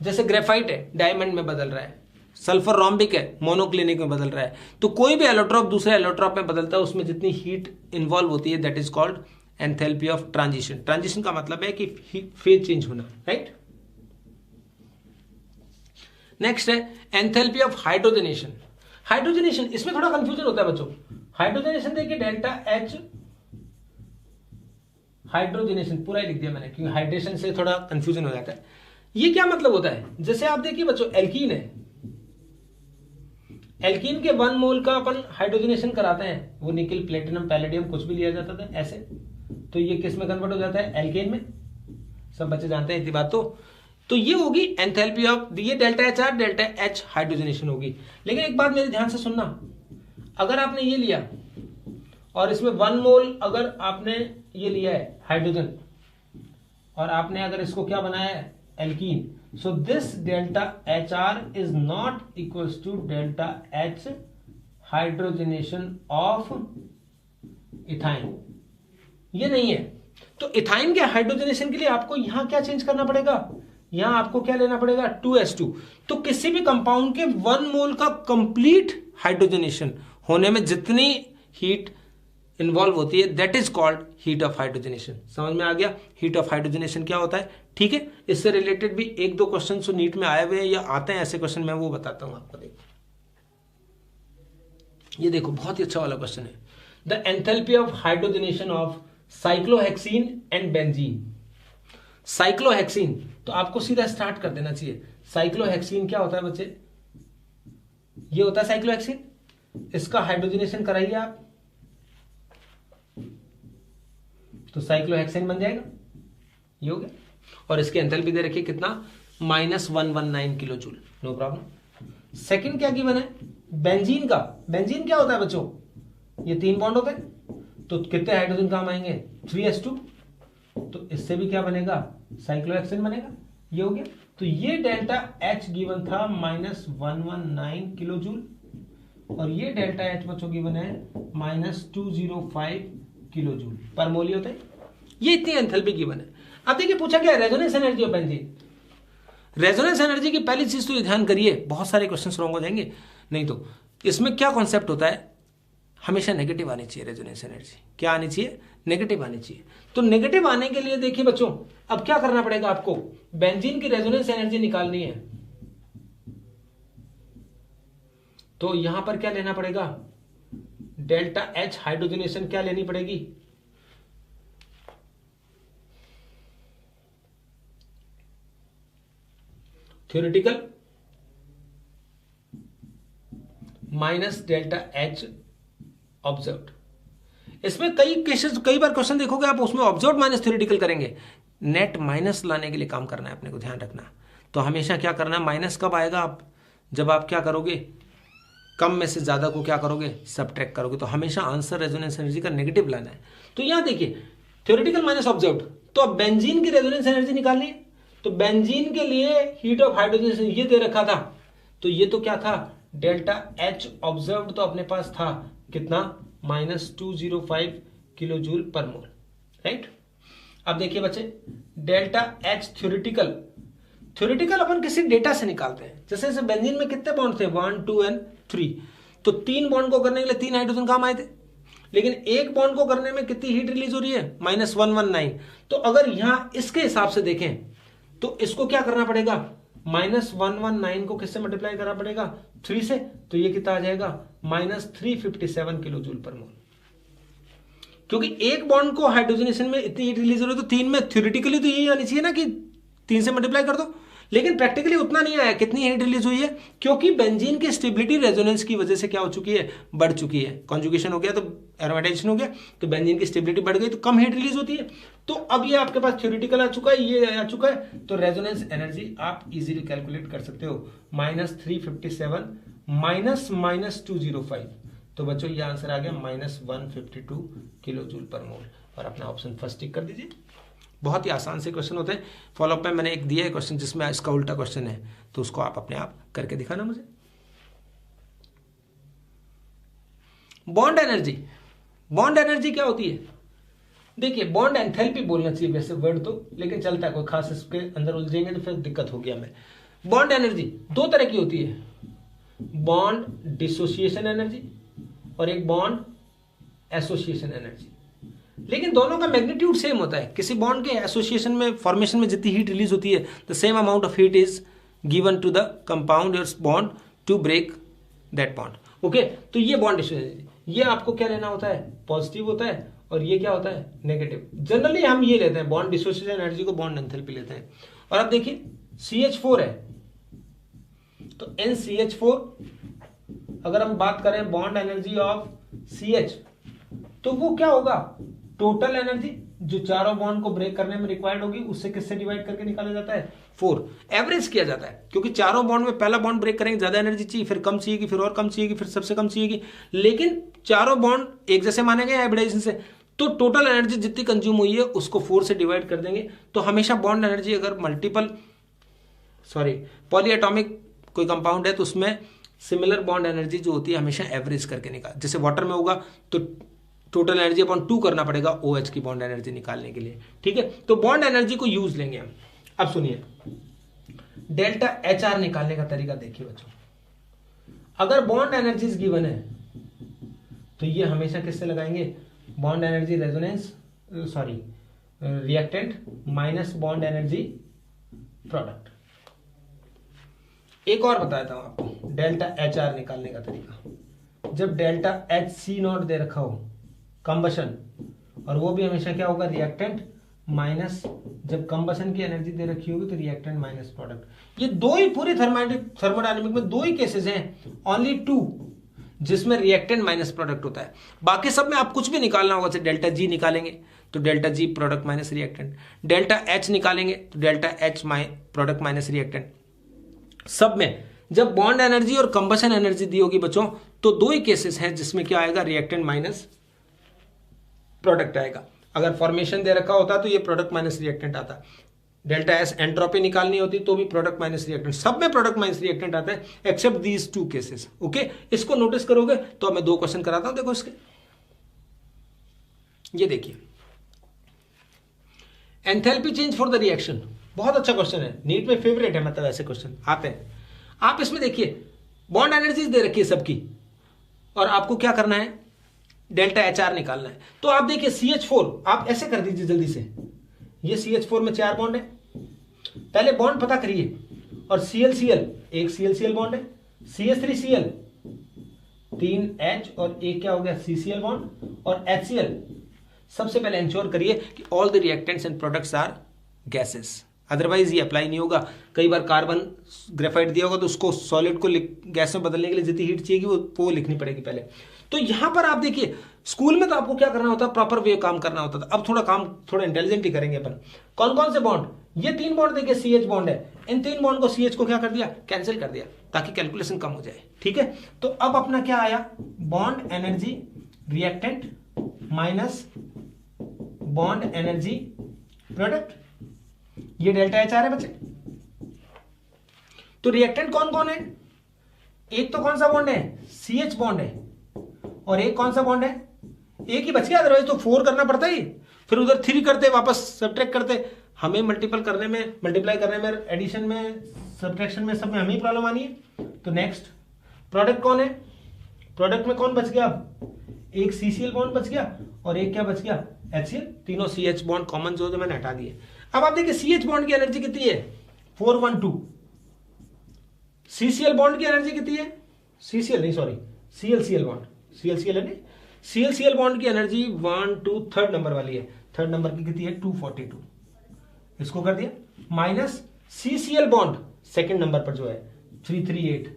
जैसे ग्रेफाइट है डायमंड में बदल रहा है, सल्फर रोम्बिक है मोनोक्लिनिक में बदल रहा है, तो कोई भी एलोट्रॉप दूसरे एलोट्रॉप में बदलता है, उसमें जितनी हीट इन्वॉल्व होती है that is called enthalpy of transition. Transition का मतलब है कि फेज चेंज होना, राइट। नेक्स्ट है एंथैल्पी ऑफ हाइड्रोजनेशन। हाइड्रोजनेशन, इसमें थोड़ा कंफ्यूजन होता है बच्चों। हाइड्रोजनेशन देखिए डेल्टा एच, हाइड्रोजनेशन पूरा ही लिख दिया मैंने क्योंकि हाइड्रेशन से थोड़ा कंफ्यूजन हो जाता है। ये क्या मतलब होता है, जैसे आप देखिए बच्चों एल्कीन है, एल्कीन के 1 मोल का अपन हाइड्रोजनेशन कराते हैं, वो निकल प्लेटिनम पैलेडियम कुछ भी लिया जाता था ऐसे, तो ये किस में कन्वर्ट हो जाता है, एल्केन में। सब बच्चे जानते हैं इतनी बात। तो ये होगी एंथैल्पी ऑफ, ये delta H R, delta H hydrogenation होगी। लेकिन एक बात मेरे ध्यान से सुनना, अगर आपने ये लिया और इसमें 1 मोल अगर आपने ये लिया है हाइड्रोजन और आपने अगर इसको क्या बनाया है, alkene, so this delta HR is not equals to delta H hydrogenation of ethyne, ये नहीं है। तो इथाइन के हाइड्रोजनेशन के लिए आपको यहां क्या चेंज करना पड़ेगा, यहां आपको क्या लेना पड़ेगा, 2s2। तो किसी भी कंपाउंड के 1 मोल का कंप्लीट हाइड्रोजनेशन होने में जितनी हीट इन्वॉल्व होती है that is called heat of hydrogenation. समझ में आ गया हीट ऑफ हाइड्रोजनेशन क्या होता है। ठीक है, इससे रिलेटेड भी 1-2 क्वेश्चन जो नीट में आए हुए हैं या आते हैं ऐसे क्वेश्चन, मैं वो बताता हूं आपको। देखो ये देखो बहुत ही अच्छा वाला क्वेश्चन है, the enthalpy of hydrogenation of cyclohexene and benzene. Cyclohexene, तो आपको सीधा स्टार्ट कर देना चाहिए। साइक्लोहेक्सीन क्या होता है बच्चे, ये होता है साइक्लोहेक्सीन, इसका हाइड्रोजनेशन कराइए आप तो साइक्लोहेक्सेन बन जाएगा, ये हो गया। और इसकी एंथैल्पी दे रखिए कितना, -119 kilo joule, no problem. Second क्या गिवन है, बेंजीन का। बेंजीन क्या होता है बच्चों, ये 3 बॉन्ड होते हैं, तो कितने हाइड्रोजन काम आएंगे, 3s2, तो इससे भी क्या बनेगा, साइक्लोहेक्सेन बनेगा, ये हो गया। तो ये डेल्टा एच गिवन था -119 किलो जूल और ये डेल्टा एच बच्चों गिवन है -205 किलो जूल पर मोल ही होता है। ये इतनी एंथैल्पी गिवन है। अब देखिए पूछा क्या है, resonance energy of benzene. Resonance energy की पहली चीज तो ये ध्यान करिए, बहुत सारे क्वेश्चंस रॉन्ग हो जाएंगे नहीं तो। इसमें क्या कॉन्सेप्ट होता है, हमेशा नेगेटिव आनी चाहिए रेजोनेंस एनर्जी। क्या आनी चाहिए, नेगेटिव आनी चाहिए। तो नेगेटिव आने के लिए देखिए बच्चों अब क्या करना पड़ेगा आपको, बेंजीन की रेजोनेंस एनर्जी निकालनी है। तो यहां पर क्या लेना पड़ेगा, डेल्टा एच हाइड्रोजनेशन क्या लेनी पड़ेगी, theoretical minus delta H observed. इसमें कई बार क्वेश्चन देखोगे आप, उसमें ऑब्जर्व्ड माइनस थ्योरेटिकल करेंगे। नेट माइनस लाने के लिए काम करना है अपने को, ध्यान रखना। तो हमेशा क्या करना है, माइनस कब आएगा, आप जब आप क्या करोगे, कम में से ज्यादा को क्या करोगे, सबट्रैक्ट करोगे। तो हमेशा आंसर रेजोनेंस एनर्जी का नेगेटिव लाना है। तो यहां देखिए थ्योरेटिकल माइनस ऑब्जर्व्ड। तो अब बेंजीन की रेजोनेंस एनर्जी निकालनी है, तो बेंजीन के लिए हीट ऑफ हाइड्रोजन ये दे रखा था, तो ये तो क्या था, डेल्टा एच ऑब्जर्व्ड तो अपने पास था कितना, -205 किलो जूल पर मोल, राइट। अब देखिए बच्चे, डेल्टा एच थ्योरेटिकल अपन किसी डेटा से निकालते हैं। जैसे जैसे बेंजीन में कितने बॉन्ड थे, 1 2 एंड 3, तो 3 बॉन्ड को करने के लिए 3 हाइड्रोजन काम आए थे, लेकिन एक बॉन्ड को करने में कितनी हीट रिलीज हो रही है, -119। तो अगर यहां इसके हिसाब से देखें तो इसको क्या करना पड़ेगा, -119 को किससे मल्टीप्लाई करना पड़ेगा, 3 से, तो ये कितना आ जाएगा, -357 किलो जूल पर मोल। क्योंकि एक बॉन्ड को हाइड्रोजनेशन में इतनी हीट रिलीज हो रही है, तो 3 में थ्योरेटिकली तो यही आनी चाहिए ना कि 3 से मल्टीप्लाई कर दो, लेकिन प्रैक्टिकली उतना नहीं आया। कितनी हीट रिलीज हुई है, क्योंकि बेंजीन की स्टेबिलिटी रेजोनेंस की वजह से क्या हो चुकी है, बढ़ चुकी है। कॉन्जुगेशन हो गया तो एरोमेटाइजेशन हो गया, तो बेंजीन की स्टेबिलिटी बढ़ गई, तो कम हीट रिलीज होती है। तो अब ये आपके पास थ्योरेटिकल आ चुका है, ये आ चुका है, तो रेजोनेंस एनर्जी आप इजीली कैलकुलेट कर सकते हो, -357 -205। तो बच्चों ये आंसर आ गया -152 किलो जूल पर मोल, और अपना ऑप्शन फर्स्ट टिक कर दीजिए। बहुत ही आसान से क्वेश्चन होते हैं। फॉलोअप में मैंने एक दिया है क्वेश्चन जिसमें इसका उल्टा क्वेश्चन है, तो उसको आप अपने आप करके दिखाना मुझे। बॉन्ड एनर्जी क्या होती है, देखिए बॉन्ड एंथैल्पी बोलना चाहिए वैसे वर्ड तो, लेकिन चलता है, कोई खास इसके अंदर उलझेंगे तो फिर दिक्कत हो गया। मैं बॉन्ड एनर्जी 2 तरह की होती है, बॉन्ड डिसोसिएशन एनर्जी और एक बॉन्ड एसोसिएशन एनर्जी, लेकिन दोनों का मैग्नीट्यूड सेम होता है। किसी बॉन्ड के एसोसिएशन में, फॉर्मेशन में जितनी हीट रिलीज होती है, the same amount of heat is given to the compound और bond to break that bond. Okay, तो ये बॉन्ड डिसोसिएशन, ये आपको क्या लेना होता है, पॉजिटिव होता है, और ये क्या होता है, नेगेटिव। जनरली हम ये लेते हैं, बॉन्ड डिसोसिएशन एनर्जी को बॉन्ड एंथैल्पी लेते हैं। और अब देखिए CH4 है, तो NCH4, अगर हम बात करें बॉन्ड एनर्जी ऑफ CH, तो वो क्या होगा, टोटल एनर्जी जो चारों बॉन्ड को ब्रेक करने में रिक्वायर्ड होगी, उससे किससे डिवाइड करके निकाला जाता है, 4, एवरेज किया जाता है। क्योंकि चारों बॉन्ड में पहला बॉन्ड ब्रेक करेंगे ज्यादा एनर्जी चाहिए, फिर कम चाहिएगी, फिर और कम चाहिएगी, फिर सबसे कम चाहिएगी, लेकिन चारों बॉन्ड एक जैसे माने गए हाइब्रिडाइजेशन से, तो टोटल एनर्जी जितनी कंज्यूम हुई है उसको 4 से डिवाइड कर देंगे। तो हमेशा बॉन्ड एनर्जी अगर पॉलीएटॉमिक कोई कंपाउंड है तो उसमें सिमिलर बॉन्ड एनर्जी जो होती है हमेशा एवरेज करके निकाल, जैसे वाटर में होगा तो टोटल एनर्जी अपॉन 2 करना पड़ेगा OH की बॉन्ड एनर्जी निकालने के लिए, ठीक है। तो बॉन्ड एनर्जी को यूज लेंगे हम। अब सुनिए, डेल्टा HR निकालने का तरीका देखिए बच्चों। अगर बॉन्ड एनर्जी गिवन है तो ये हमेशा किससे लगाएंगे, bond energy resonance reactant minus bond energy product. एक और बताता हूं आपको डेल्टा HR निकालने का तरीका। जब डेल्टा HC0 दे रखा हो कंबशन, और वो भी हमेशा क्या होगा, रिएक्टेंट माइनस, जब कंबशन की एनर्जी दे रखी होगी तो रिएक्टेंट माइनस प्रोडक्ट। ये दो ही पूरी थर्मोडायनेमिक में 2 ही केसेस हैं, ओनली 2, जिसमें रिएक्टेंट माइनस प्रोडक्ट होता है। बाकी सब में आप कुछ भी निकालना होगा, जैसे डेल्टा G निकालेंगे तो delta G product minus reactant, delta H निकालेंगे तो delta H product minus reactant. सब में जब बॉन्ड एनर्जी और कंबशन एनर्जी दी होगी बच्चों, तो 2 ही केसेस हैं जिसमें क्या आएगा, रिएक्टेंट माइनस प्रोडक्ट आएगा। अगर फॉर्मेशन दे रखा होता तो ये प्रोडक्ट माइनस रिएक्टेंट आता। डेल्टा S एंट्रोपी निकालनी होती तो भी प्रोडक्ट माइनस रिएक्टेंट, सब में प्रोडक्ट माइनस रिएक्टेंट आता है एक्सेप्ट दीज 2 केसेस। ओके, इसको नोटिस करोगे तो मैं 2 क्वेश्चन कराता हूं, देखो इसके। ये देखिए, enthalpy change for the reaction, बहुत अच्छा क्वेश्चन है, नीट में फेवरेट है, मतलब ऐसे क्वेश्चन आते हैं। आप इसमें देखिए बॉन्ड एनर्जीज दे रखी है सबकी, और आपको क्या करना है, डेल्टा HR निकालना है। तो आप देखिए CH4, आप ऐसे कर दीजिए जल्दी से, ये CH4 में 4 बॉन्ड है, पहले बॉन्ड पता करिए, और ClCl, एक ClCl बॉन्ड है, CH3Cl 3H, और एक क्या हो गया CCl बॉन्ड, और HCl। सबसे पहले इंश्योर करिए कि all the reactants and products are gases, otherwise ये अप्लाई नहीं होगा। कई बार कार्बन ग्रेफाइट दिया होगा तो उसको सॉलिड को गैस में बदलने के लिए जितनी हीट चाहिए वो लिखनी पड़ेगी पहले। तो यहां पर आप देखिए, स्कूल में तो आपको क्या करना होता है, प्रॉपर वे काम करना होता था, अब थोड़ा इंटेलिजेंट ही करेंगे अपन। कौन कौन से बॉन्ड, ये 3 बॉन्ड देखिए CH बॉन्ड है, इन 3 बॉन्ड को CH को क्या कर दिया, कैंसिल कर दिया, ताकि कैलकुलेशन कम हो जाए, ठीक है। तो अब अपना क्या आया, bond energy reactant minus bond energy product, ये डेल्टा एच आर है बच्चे। तो रिएक्टेंट कौन कौन है? एक तो कौन सा बॉन्ड है? CH बॉन्ड है, और एक कौन सा बॉन्ड है? एक ही बच गया, अदरवाइज तो 4 करना पड़ता ही, फिर उधर 3 करते, वापस सब्ट्रैक्ट करते। हमें मल्टीप्लाई करने में, एडिशन में, सब्ट्रैक्शन में, सब में हमें ही प्रॉब्लम आनी है। तो नेक्स्ट प्रोडक्ट कौन है? प्रोडक्ट में कौन बच गया? अब एक CCl बॉन्ड बच गया और एक क्या बच गया? HCl। तीनों CH बॉन्ड कॉमन जो मैंने हटा दिए। अब आप देखिए CH बॉन्ड की एनर्जी कितनी है? 412। CCl बॉन्ड की एनर्जी कितनी है? CCl नहीं, सॉरी, ClCl बॉन्ड, ClCl है नहीं, ClCl बॉन्ड की एनर्जी 1 2 थर्ड नंबर वाली है, थर्ड नंबर की कितनी है? 242। इसको कर दिया minus CCl bond second number पर जो है 338,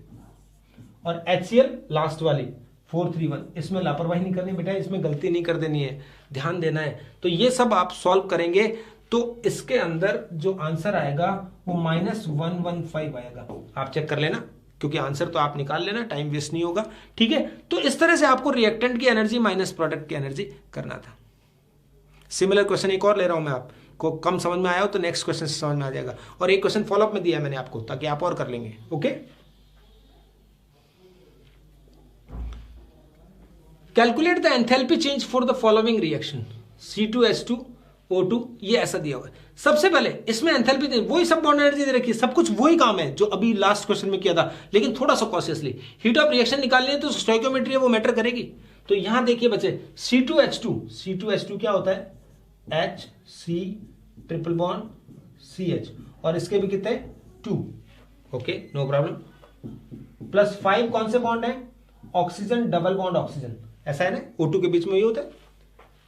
और HCl लास्ट वाली 431। इसमें लापरवाही नहीं करनी बेटा, इसमें गलती नहीं कर देनी है, ध्यान देना है। तो ये सब आप सॉल्व करेंगे तो इसके अंदर जो आंसर आएगा वो -115 आएगा। आप चेक कर लेना, क्योंकि आंसर तो आप निकाल लेना, टाइम वेस्ट नहीं होगा, ठीक है। तो इस तरह से आपको रिएक्टेंट की एनर्जी माइनस प्रोडक्ट की एनर्जी करना था। सिमिलर क्वेश्चन एक और ले रहा हूं मैं, आपको कम समझ में आया हो तो नेक्स्ट क्वेश्चन से समझ में आ जाएगा, और एक क्वेश्चन फॉलोअप में दिया है मैंने आपको, ताकि आप और कर लेंगे। Okay, calculate the enthalpy change for the following reaction C2H2O2, ये ऐसा दिया हुआ है। सबसे पहले इसमें एंथैल्पी चेंज, वही सब बॉन्ड एनर्जी दे रखी है, सब कुछ वही काम है जो अभी लास्ट क्वेश्चन में किया था, लेकिन थोड़ा सा कॉशियसली। हीट ऑफ रिएक्शन निकालनी है तो स्टोइकियोमेट्री है, वो मैटर करेगी। तो यहां देखिए बच्चे, C2H2 क्या होता है? HC ट्रिपल बॉन्ड CH, और इसके भी कितने? 2। Okay, no problem. +5 कौन से बॉन्ड है? ऑक्सीजन डबल बॉन्ड ऑक्सीजन, ऐसा है ना, O2 के बीच में ये होता है।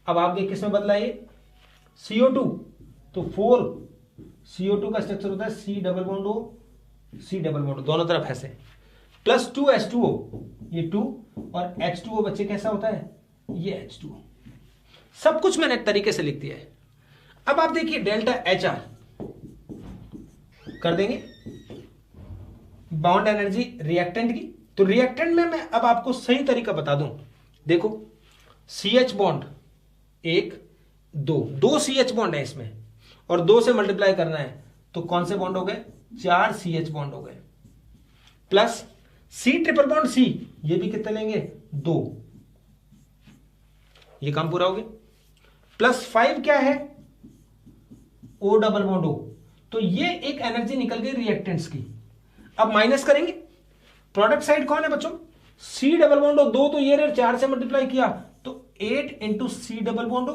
अब आप देखिए किसमें बदला ये? CO2, तो 4 CO2 का स्ट्रक्चर होता है C double bond O, C double bond, दोनों तरफ ऐसे, +2 H2O, ये 2, और H2O बच्चे कैसा होता है? ये H2O। सब कुछ मैंने एक तरीके से लिख दिया है। अब आप देखिए डेल्टा HR कर देंगे बॉन्ड एनर्जी रिएक्टेंट की। तो रिएक्टेंट में मैं अब आपको सही तरीका बता दूं, देखो CH बॉन्ड 1 2 CH बॉन्ड है इसमें, और 2 से मल्टीप्लाई करना है तो कौन से बॉन्ड हो गए? 4 CH बॉन्ड हो गए, plus C triple bond C, ये भी कितने लेंगे? 2, ये काम पूरा हो गया। +5 क्या है? O डबल बॉन्ड O, तो ये एक एनर्जी निकल गई रिएक्टेंट्स की। अब माइनस करेंगे, प्रोडक्ट साइड कौन है बच्चों? C डबल बॉन्ड O, 2 तो ये 4 से मल्टीप्लाई किया तो 8 × C double bond O,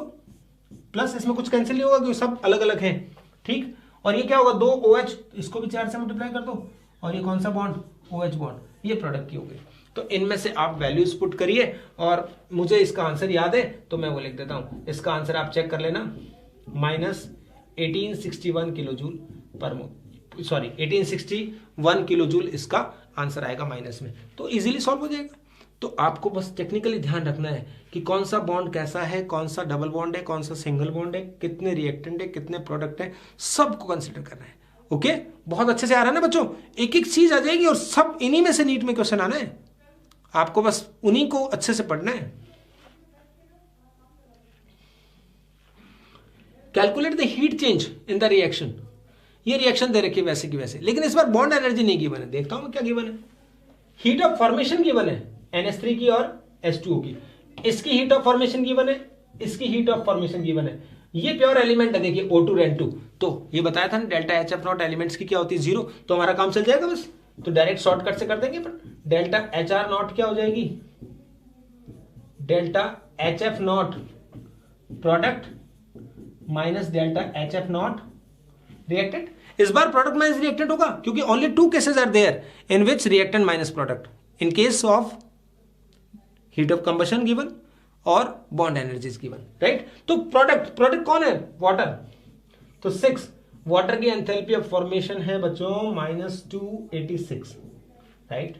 plus इसमें कुछ कैंसिल नहीं होगा क्योंकि सब अलग अलग हैं, ठीक। और ये क्या होगा? 2 OH, इसको भी 4 से मल्टीप्लाई कर दो, और ये कौन सा बॉन्ड? OH बॉन्ड, ये प्रोडक्ट की हो गई। तो इनमें से आप वैल्यूज पुट करिए, और मुझे इसका आंसर याद है तो मैं वो लिख देता हूं। इसका आंसर आप चेक कर लेना, -1861 किलो जूल पर मोल, सॉरी 1861 किलो जूल इसका आंसर आएगा माइनस में, तो इजीली सॉल्व हो जाएगा। तो आपको बस टेक्निकली ध्यान रखना है कि कौन सा बॉन्ड कैसा है, कौन सा डबल बॉन्ड है, कौन सा सिंगल बॉन्ड है, कितने रिएक्टेंट है, कितने प्रोडक्ट है, सबको कंसिडर करना है। ओके, बहुत अच्छे से आ रहा है ना बच्चों? एक एक चीज आ जाएगी और सब इन्हीं में से नीट में क्वेश्चन आना है, आपको बस उन्हीं को अच्छे से पढ़ना है। Calculate the heat change in the reaction, ये रिएक्शन दे रखी है वैसे की वैसे, लेकिन इस बार बॉन्ड एनर्जी नहीं गिवन है। देखता हूं मैं क्या गिवन है। हीट ऑफ फॉर्मेशन गिवन है NH3 की और H2O की, इसकी हीट ऑफ फॉर्मेशन गिवन है, इसकी हीट ऑफ फॉर्मेशन गिवन है। ये प्योर एलिमेंट है, देखिए O2 N2, तो ये बताया था ना डेल्टा HF0 एलिमेंट्स की क्या होती है? 0, तो हमारा काम चल जाएगा बस। तो डायरेक्ट शॉर्टकट से कर देंगे अपन, डेल्टा HR0 क्या हो जाएगी? Delta HF0 product minus delta HF0 reactant. इस बार प्रोडक्ट माइनस रिएक्टेंट होगा क्योंकि only 2 cases are there in which reactant minus product, in case of heat of combustion given और बॉन्ड एनर्जीज गिवन, राइट। तो product कौन है? Water, तो 6 water की एंथैल्पी ऑफ फॉर्मेशन है बच्चों -286, राइट।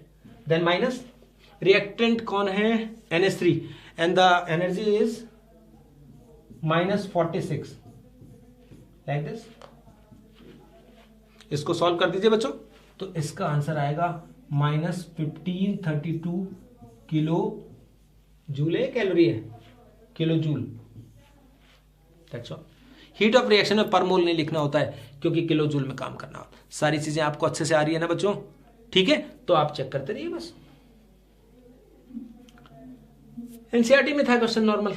देन माइनस रिएक्टेंट कौन है? NH3, and the energy is -46, like this. इसको सॉल्व कर दीजिए बच्चों, तो इसका आंसर आएगा -1532 किलो जूल है, कैलोरी है, kilo joule, that's all. Heat of reaction में पर मोल नहीं लिखना होता है क्योंकि किलो जूल में काम करना होता है। सारी चीजें आपको अच्छे से आ रही है ना बच्चों? ठीक है, तो आप चेक करते रहिए बस। एनसीईआरटी में था क्वेश्चन नॉर्मल,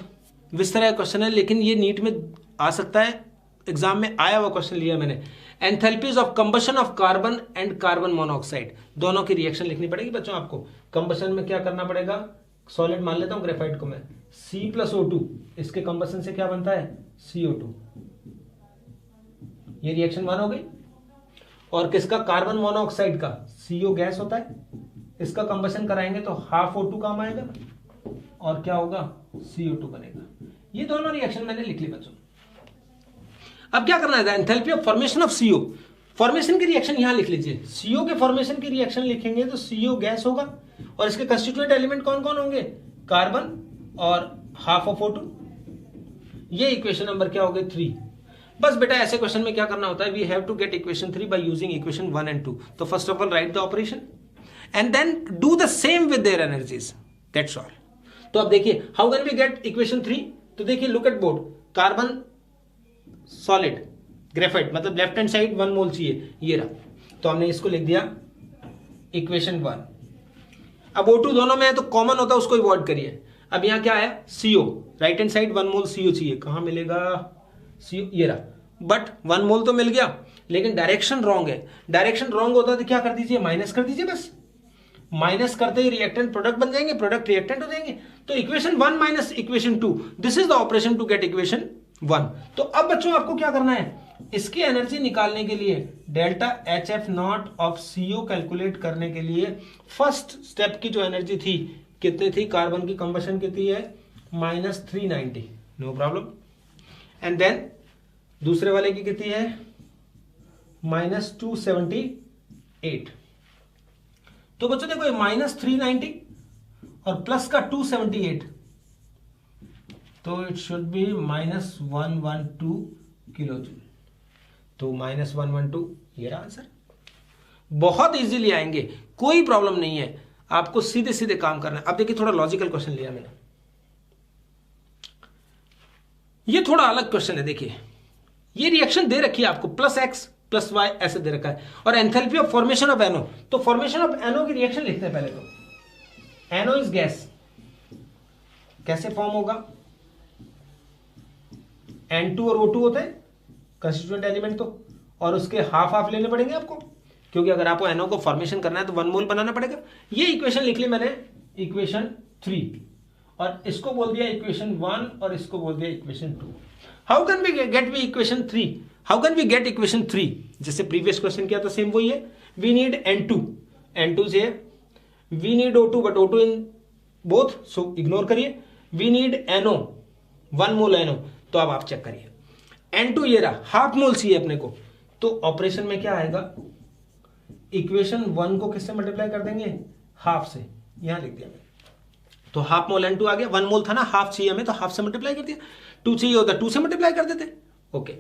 विस्तार का क्वेश्चन है, लेकिन ये नीट में आ सकता है, एग्जाम में आया हुआ क्वेश्चन लिया मैंने। Enthalpies of combustion of carbon and carbon monoxide, दोनों की रिएक्शन लिखनी पड़ेगी बच्चों आपको। कंबशन में क्या करना पड़ेगा, सॉलिड मान लेता हूं ग्रेफाइट को मैं, C+O2, इसके कंबशन से क्या बनता है CO2, ये रिएक्शन 1 हो गई। और किसका, कार्बन मोनोऑक्साइड का, CO गैस होता है, इसका कंबशन कराएंगे तो हाफ O2 काम आएगा और क्या होगा, CO2 बनेगा। ये दोनों रिएक्शन मैंने लिख ली बच्चों। अब क्या करना है, enthalpy of formation of CO, formation की रिएक्शन यहां लिख लीजिए। CO के फॉर्मेशन की रिएक्शन लिखेंगे तो CO गैस होगा और इसके कंस्टिट्यूएंट एलिमेंट कौन कौन होंगे, कार्बन और हाफ ऑफ O2। ये इक्वेशन नंबर क्या हो गई 3। बस बेटा ऐसे क्वेश्चन में क्या करना होता है, we have to get equation 3 by using equation 1 and 2। तो first of all write the operation and then do the same with their energies, that's all. तो अब देखिए how can we get equation 3, तो देखिए look at board, carbon solid graphite मतलब left hand side 1 mole चाहिए, ये रहा, तो हमने इसको लिख दिया इक्वेशन 1। अब O2 दोनों में है तो कॉमन होता है, उसको अवॉइड करिए। अब यहां क्या है, CO, राइट हैंड साइड 1 मोल CO चाहिए, कहां मिलेगा CO, ये रहा, बट 1 मोल तो मिल गया लेकिन डायरेक्शन रॉन्ग है। डायरेक्शन रॉन्ग होता है तो क्या कर दीजिए, माइनस कर दीजिए, बस माइनस करते ही रिएक्टेंट प्रोडक्ट बन जाएंगे, प्रोडक्ट रिएक्टेंट हो जाएंगे। तो equation 1 minus equation 2, this is the operation to get equation 1। तो अब बच्चों आपको क्या करना है, इसकी एनर्जी निकालने के लिए delta HF nought of CO calculate करने के लिए फर्स्ट स्टेप की जो एनर्जी थी कितनी थी, कार्बन की कंबशन कितनी है -390, नो प्रॉब्लम। एंड देन दूसरे वाले की कितनी है -278। तो बच्चों देखो -390 और प्लस का 278, तो it should be -112 kilo joule. तो -112, ये रहा आंसर। बहुत इजीली आएंगे, कोई प्रॉब्लम नहीं है, आपको सीधे सीधे काम करना है। अब देखिए थोड़ा लॉजिकल क्वेश्चन लिया मैंने, ये थोड़ा अलग क्वेश्चन है। देखिए ये रिएक्शन दे रखी है आपको, +X +Y ऐसे दे रखा है, और enthalpy of formation of NO। तो फॉर्मेशन ऑफ NO की रिएक्शन लिखते हैं पहले। तो NO इज गैस, कैसे फॉर्म होगा, N2 और O2 होते हैं कंस्टिट्यूएंट एलिमेंट, तो और उसके हाफ हाफ लेने पड़ेंगे आपको, क्योंकि अगर आपको NO को फॉर्मेशन करना है तो 1 मोल बनाना पड़ेगा। ये इक्वेशन लिख ली मैंने, इक्वेशन 3, और इसको बोल दिया इक्वेशन 1 और इसको बोल दिया equation 2। How can we get equation 3, how can we get equation 3, जैसे प्रीवियस क्वेश्चन किया था सेम वही है। वी नीड N2 से, we need O2 but O2 in both, so ignore करिए। We need NO 1 mole NO, तो अब आप चेक करिए N2 ये रहा, हाफ मोल चाहिए अपने को, तो ऑपरेशन में क्या आएगा, इक्वेशन 1 को किससे मल्टीप्लाई कर देंगे, हाफ से, यहां लिख दिया मैंने। तो हाफ मोल N2 आ गया, 1 मोल था ना, हाफ चाहिए हमें तो हाफ से मल्टीप्लाई कर दिया, 2 चाहिए होता 2 से मल्टीप्लाई कर देते। Okay,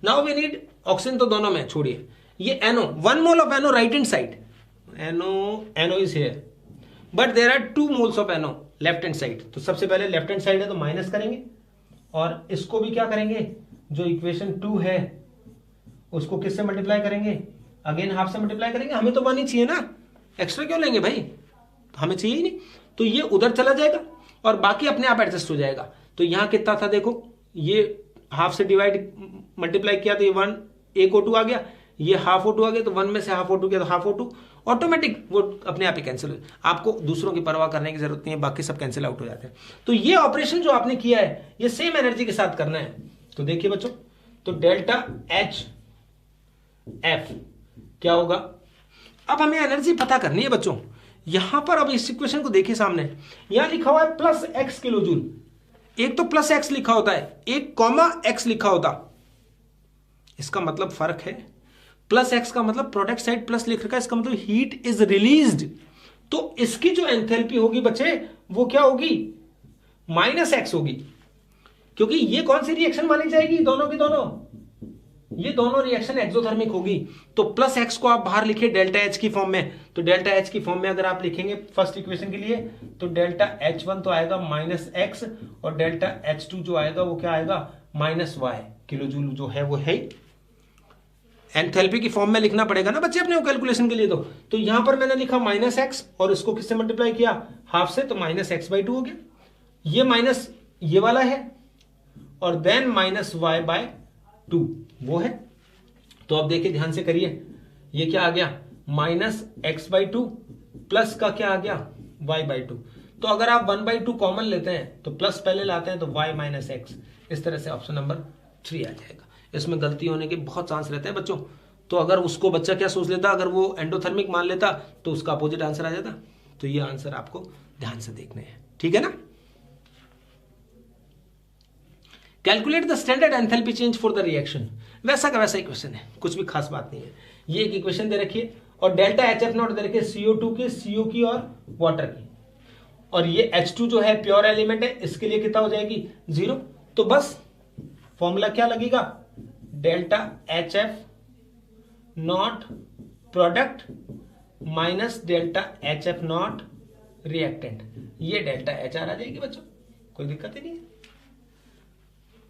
now we need oxygen, तो दोनों में छोड़िए, ये NO 1 mole of NO right hand side, NO is here but there are 2 moles of NO left hand side. तो सबसे पहले लेफ्ट हैंड साइड है तो माइनस करेंगे, और इसको भी क्या करेंगे, जो इक्वेशन 2 है उसको किससे मल्टीप्लाई करेंगे, अगेन हाफ से मल्टीप्लाई करेंगे। हमें तो 1 ही चाहिए ना, एक्स्ट्रा क्यों लेंगे भाई, तो हमें चाहिए ही नहीं, तो ये उधर चला जाएगा और बाकी अपने आप एडजस्ट हो जाएगा। तो यहां कितना था देखो, ये हाफ से डिवाइड मल्टीप्लाई किया तो ये 1 एक O2 आ गया, ये हाफ O2 आ गया, तो 1 में से हाफ O2 किया तो हाफ O2, ऑटोमेटिक वो अपने आप ही कैंसिल हो, आपको दूसरों की परवाह करने की जरूरत नहीं है, बाकी सब कैंसिल आउट हो जाते हैं। तो ये ऑपरेशन जो आपने किया है ये सेम एनर्जी के साथ करना है। तो देखिए बच्चों, तो डेल्टा HF क्या होगा, अब हमें एनर्जी पता करनी है बच्चों। यहां पर अब इस इक्वेशन को देखिए, सामने यहां लिखा हुआ है +X किलो जूल, एक तो +X लिखा होता है, एक (X) लिखा होता, इसका मतलब फर्क है। +X का मतलब प्रोडक्ट साइड प्लस लिख रखा है, इसका मतलब हीट इज रिलीज्ड, तो इसकी जो एंथैल्पी होगी बच्चे वो क्या होगी, -X होगी, क्योंकि ये कौन सी रिएक्शन मानी जाएगी, दोनों की दोनों ये दोनों रिएक्शन एक्सोथर्मिक होगी, तो प्लस एक्स को आप बाहर लिखिए डेल्टा एच की फॉर्म में। तो डेल्टा एच की फॉर्म में अगर आप लिखेंगे फर्स्ट इक्वेशन के लिए, तो डेल्टा एच वन तो आएगा माइनस एक्स, और डेल्टा एच टू जो आएगा वो क्या आएगा, माइनस वाई। किलो जूल जो है वो है, एंथैल्पी की फॉर्म में लिखना पड़ेगा ना बच्चे अपने कैलकुलेशन के लिए। तो यहां पर मैंने लिखा माइनस एक्स, और इसको किससे मल्टीप्लाई किया, हाफ से, तो माइनस एक्स बाई टू हो गया। ये माइनस ये वाला है, और then minus y by two वो है। तो अब देखिए ध्यान से करिए, ये क्या आ गया, minus x by two plus का क्या आ गया, वाई बाई टू। तो अगर आप 1/2 कॉमन लेते हैं तो प्लस पहले लाते हैं, तो y माइनस एक्स। इस तरह से ऑप्शन नंबर 3 आ जाएगा। इसमें गलती होने के बहुत चांस रहते हैं बच्चों। तो अगर उसको बच्चा क्या सोच लेता, अगर वो एंडोथर्मिक मान लेता तो उसका अपोजिट आंसर आ जाता। तो ये आंसर आपको ध्यान से देखने हैं, ठीक है ना। Calculate the standard enthalpy change for the reaction. वैसा का वैसा इक्वेशन है, कुछ भी खास बात नहीं है। ये एक इक्वेशन दे रखी है, और delta H F not they रखी है CO2 की, CO की और वाटर की। और ये H2 जो है प्योर एलिमेंट है, इसके लिए कितना हो जाएगी, 0। तो बस फॉर्मूला क्या लगेगा, delta H F not product minus delta H F not reactant. ये डेल्टा एच आर आ जाएगी बच्चों, कोई दिक्कत ही नहीं है।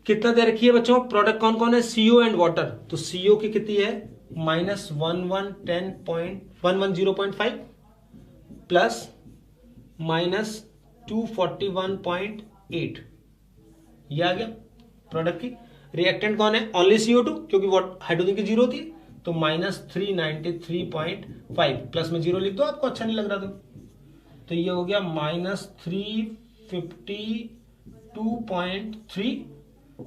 कितना दे रखी है बच्चों, प्रोडक्ट कौन कौन है, CO एंड वाटर। तो CO की कितनी है, माइनस 1110.5 प्लस माइनस 241.8, ये आ गया प्रोडक्ट की। रिएक्टेंट कौन है, ओनली CO2, क्योंकि हाइड्रोजन की 0 होती है, तो माइनस 393.5, प्लस में 0 लिख दो, आपको अच्छा नहीं लग रहा तो ये हो गया माइनस 352.3,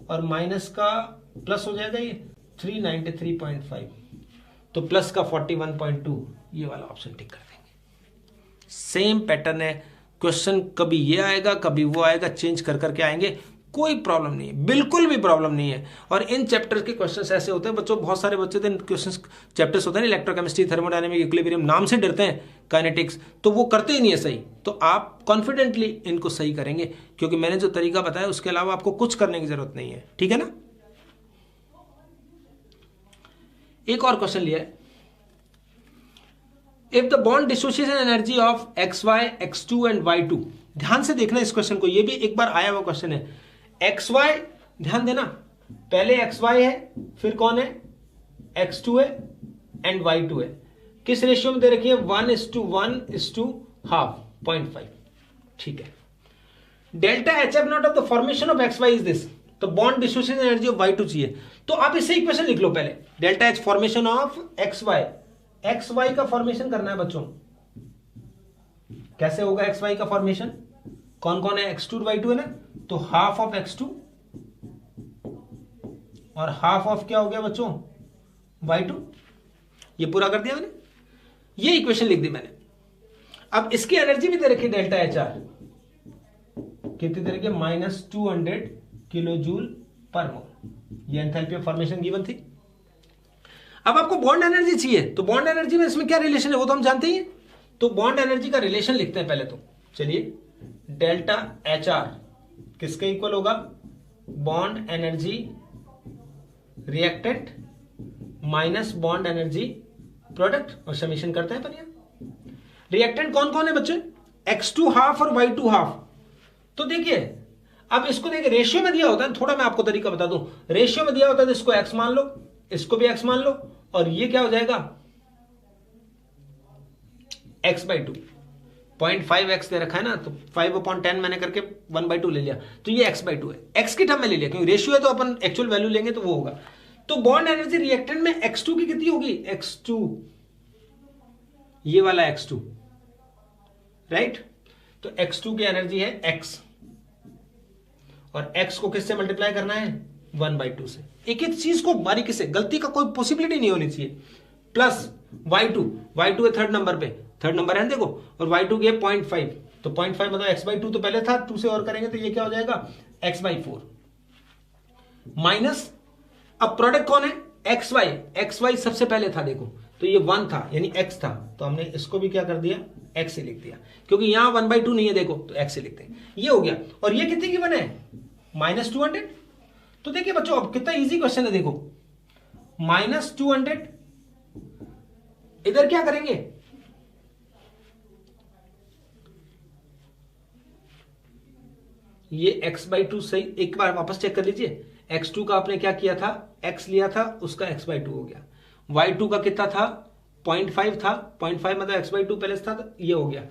और माइनस का प्लस हो जाएगा ये 393.5, तो प्लस का 41.2, ये वाला ऑप्शन टिक कर देंगे। सेम पैटर्न है, क्वेश्चन कभी ये आएगा कभी वो आएगा, चेंज कर करके आएंगे, कोई प्रॉब्लम नहीं है, बिल्कुल भी प्रॉब्लम नहीं है। और इन चैप्टर्स के क्वेश्चंस ऐसे होते हैं बच्चों, बहुत सारे बच्चे थे क्वेश्चंस चैप्टर्स होते हैं इलेक्ट्रोकेमिस्ट्री, थर्मोडायनेमिक, इक्विलिब्रियम, नाम से डरते हैं, काइनेटिक्स, तो वो करते ही नहीं है सही। तो आप कॉन्फिडेंटली इनको सही करेंगे, क्योंकि मैंने जो तरीका बताया उसके अलावा आपको कुछ करने की जरूरत नहीं है, ठीक है ना। एक और क्वेश्चन लिया है, if the bond dissociation energy of XY, X2 and Y2। ध्यान से देखना इस क्वेश्चन को, ये भी एक बार आया हुआ क्वेश्चन है। XY ध्यान देना, पहले XY है, फिर कौन है, X2 है एंड Y2 है। किस रेशियो में दे रखी है, 1:1:1/2, 0.5, ठीक है। Delta H F naught of the formation of XY is this, तो bond dissociation energy of Y2 चाहिए। तो आप इससे इक्वेशन लिख लो पहले, delta H formation of XY का फॉर्मेशन करना है बच्चों। कैसे होगा XY का फॉर्मेशन, कौन कौन है, X2 Y2 है ना, तो हाफ ऑफ X2 और हाफ ऑफ क्या हो गया बच्चों, Y2। ये पूरा कर दिया मैंने, ये इक्वेशन लिख दी मैंने। अब इसकी एनर्जी भी दे रखी डेल्टा एच आर, कितनी दे रखी है, -200 किलो जूल पर मोल। ये एंथैल्पी ऑफ फॉर्मेशन गिवन थी। अब आपको बॉन्ड एनर्जी चाहिए, तो बॉन्ड एनर्जी में इसमें क्या रिलेशन है वो तो हम जानते ही हैं। तो बॉन्ड एनर्जी का रिलेशन लिखते हैं पहले तो, चलिए। डेल्टा एच आर किसके इक्वल होगा, bond energy reactant minus bond energy product, और समीशन करते हैं अपन। रिएक्टेंट कौन कौन है बच्चे, X2 हाफ और Y2 हाफ। तो देखिए अब इसको देखिए, रेशियो में दिया होता है, थोड़ा मैं आपको तरीका बता दूं, रेशियो में दिया होता है तो इसको X मान लो, इसको भी X मान लो, और ये क्या हो जाएगा, X/2, 0.5x दे रखा है ना, तो 5/10 मैंने करके 1/2 ले लिया, तो ये X/2 है। X की टर्म में ले लिया, क्योंकि रेशियो है तो अपन एक्चुअल वैल्यू लेंगे तो वो होगा। तो बॉन्ड एनर्जी रिएक्टेंट में X2 की कितनी होगी, X2, ये वाला X2, राइट। तो X2 की एनर्जी है X, और X को किससे मल्टीप्लाई करना है, 1/2 से। एक एक चीज को बारीकी से, गलती का कोई पॉसिबिलिटी नहीं होनी चाहिए। प्लस Y2 है थर्ड नंबर पे, थर्ड नंबर है देखो, और Y2 की है 0.5, तो 0.5 मतलब X/2 तो पहले था, 2 से और करेंगे तो ये क्या हो जाएगा, X/4 माइनस, अब प्रोडक्ट कौन है, XY सबसे पहले था देखो, तो ये 1 था यानी X था, तो हमने इसको भी क्या कर दिया, X से लिख दिया, क्योंकि यहां 1/2 नहीं है देखो, तो X से लिखते हैं, ये हो गया। और ये कितने की बने, -200। तो देखिए बच्चों अब कितना इजी क्वेश्चन है देखो, -200, इधर क्या करेंगे, ये x/2 सही, एक बार वापस चेक कर लीजिए। x2 का आपने क्या किया था, x लिया था, उसका x/2 हो गया। y2 का कितना था, 0.5 था, 0.5 मतलब x/2 पहले था, तो ये हो गया।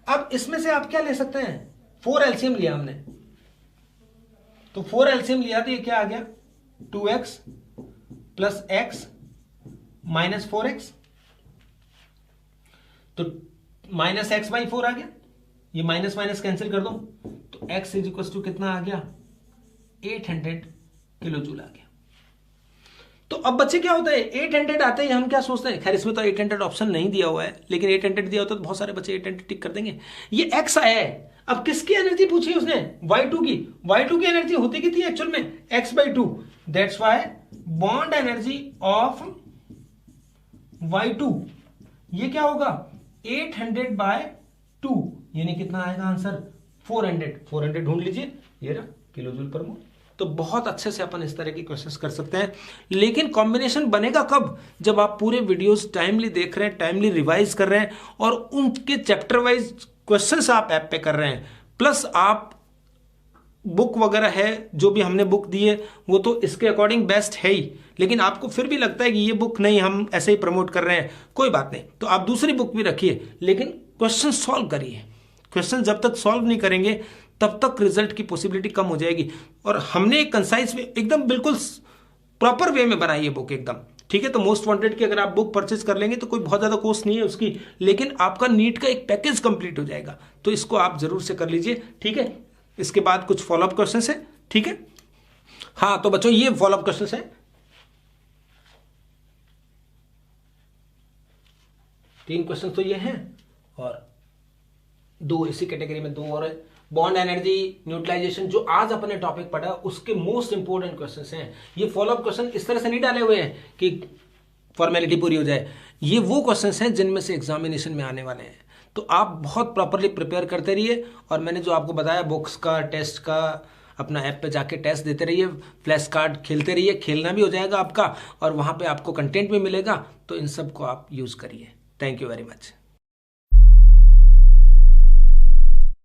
अब इसमें से आप क्या ले सकते हैं, 4 एलसीएम लिया हमने, तो 4 एलसीएम लिया तो ये क्या आ गया, 2x plus x minus 4x, तो -x/4 आ गया, ये माइनस माइनस कैंसिल कर दो, तो x इज इक्वल टू कितना आ गया, 800 किलो जूल आ गया। तो अब बच्चे क्या होता है, 800 आते ही हम क्या सोचते हैं, खैर इसमें तो 800 ऑप्शन नहीं दिया हुआ है, लेकिन 800 दिया होता तो बहुत सारे बच्चे 800 टिक कर देंगे। ये x आया है, अब किसकी एनर्जी पूछी उसने, y2 की। y2 की एनर्जी होती कितनी है एक्चुअल में, x/2, that's why bond energy of y2 ये क्या होगा, 800/2, यानी कितना आएगा आंसर, 400 ढूंढ लीजिए, ये रहा किलो जूल पर मोल। तो बहुत अच्छे से अपन इस तरह के क्वेश्चंस कर सकते हैं, लेकिन कॉम्बिनेशन बनेगा कब, जब आप पूरे वीडियोस टाइमली देख रहे हैं, टाइमली रिवाइज कर रहे हैं, और उनके चैप्टर वाइज क्वेश्चंस आप ऐप पे कर रहे हैं, प्लस आप बुक वगैरह है जो भी हमने बुक दी है वो तो इसके अकॉर्डिंग बेस्ट है ही, लेकिन आपको फिर भी लगता है कि ये बुक नहीं, हम ऐसे ही प्रमोट कर रहे हैं, कोई बात नहीं, तो आप दूसरी बुक भी रखिए, लेकिन क्वेश्चन सॉल्व करिए। क्वेश्चन जब तक सॉल्व नहीं करेंगे तब तक रिजल्ट की पॉसिबिलिटी कम हो जाएगी। और हमने एक कंसाइज में एकदम बिल्कुल प्रॉपर वे में बनाई है बुक एकदम, ठीक है। तो मोस्ट वांटेड की अगर आप बुक परचेज कर लेंगे तो कोई बहुत ज्यादा कॉस्ट नहीं है उसकी, लेकिन आपका नीट का एक पैकेज कंप्लीट हो जाएगा, तो इसको आप जरूर से कर लीजिए, ठीक है। इसके बाद कुछ फॉलोअप क्वेश्चन है, ठीक है। हाँ तो बच्चों ये फॉलोअप क्वेश्चन है, 3 क्वेश्चन तो ये हैं, और 2 इसी कैटेगरी में 2 और है। बॉन्ड एनर्जी न्यूट्रलाइजेशन जो आज अपने टॉपिक पढ़ा उसके मोस्ट इंपोर्टेंट क्वेश्चंस हैं। ये फॉलोअप क्वेश्चन इस तरह से नहीं डाले हुए हैं कि फॉर्मेलिटी पूरी हो जाए, ये वो क्वेश्चंस हैं जिनमें से एग्जामिनेशन में आने वाले हैं। तो आप बहुत प्रॉपरली प्रिपेयर करते रहिए, और मैंने जो आपको बताया बुक्स का, टेस्ट का, अपना ऐप पे जाके टेस्ट देते रहिए, फ्लैश कार्ड खेलते रहिए, खेलना भी हो जाएगा आपका, और वहाँ पे आपको कंटेंट भी मिलेगा, तो इन सब को आप यूज़ करिए। Thank you very much.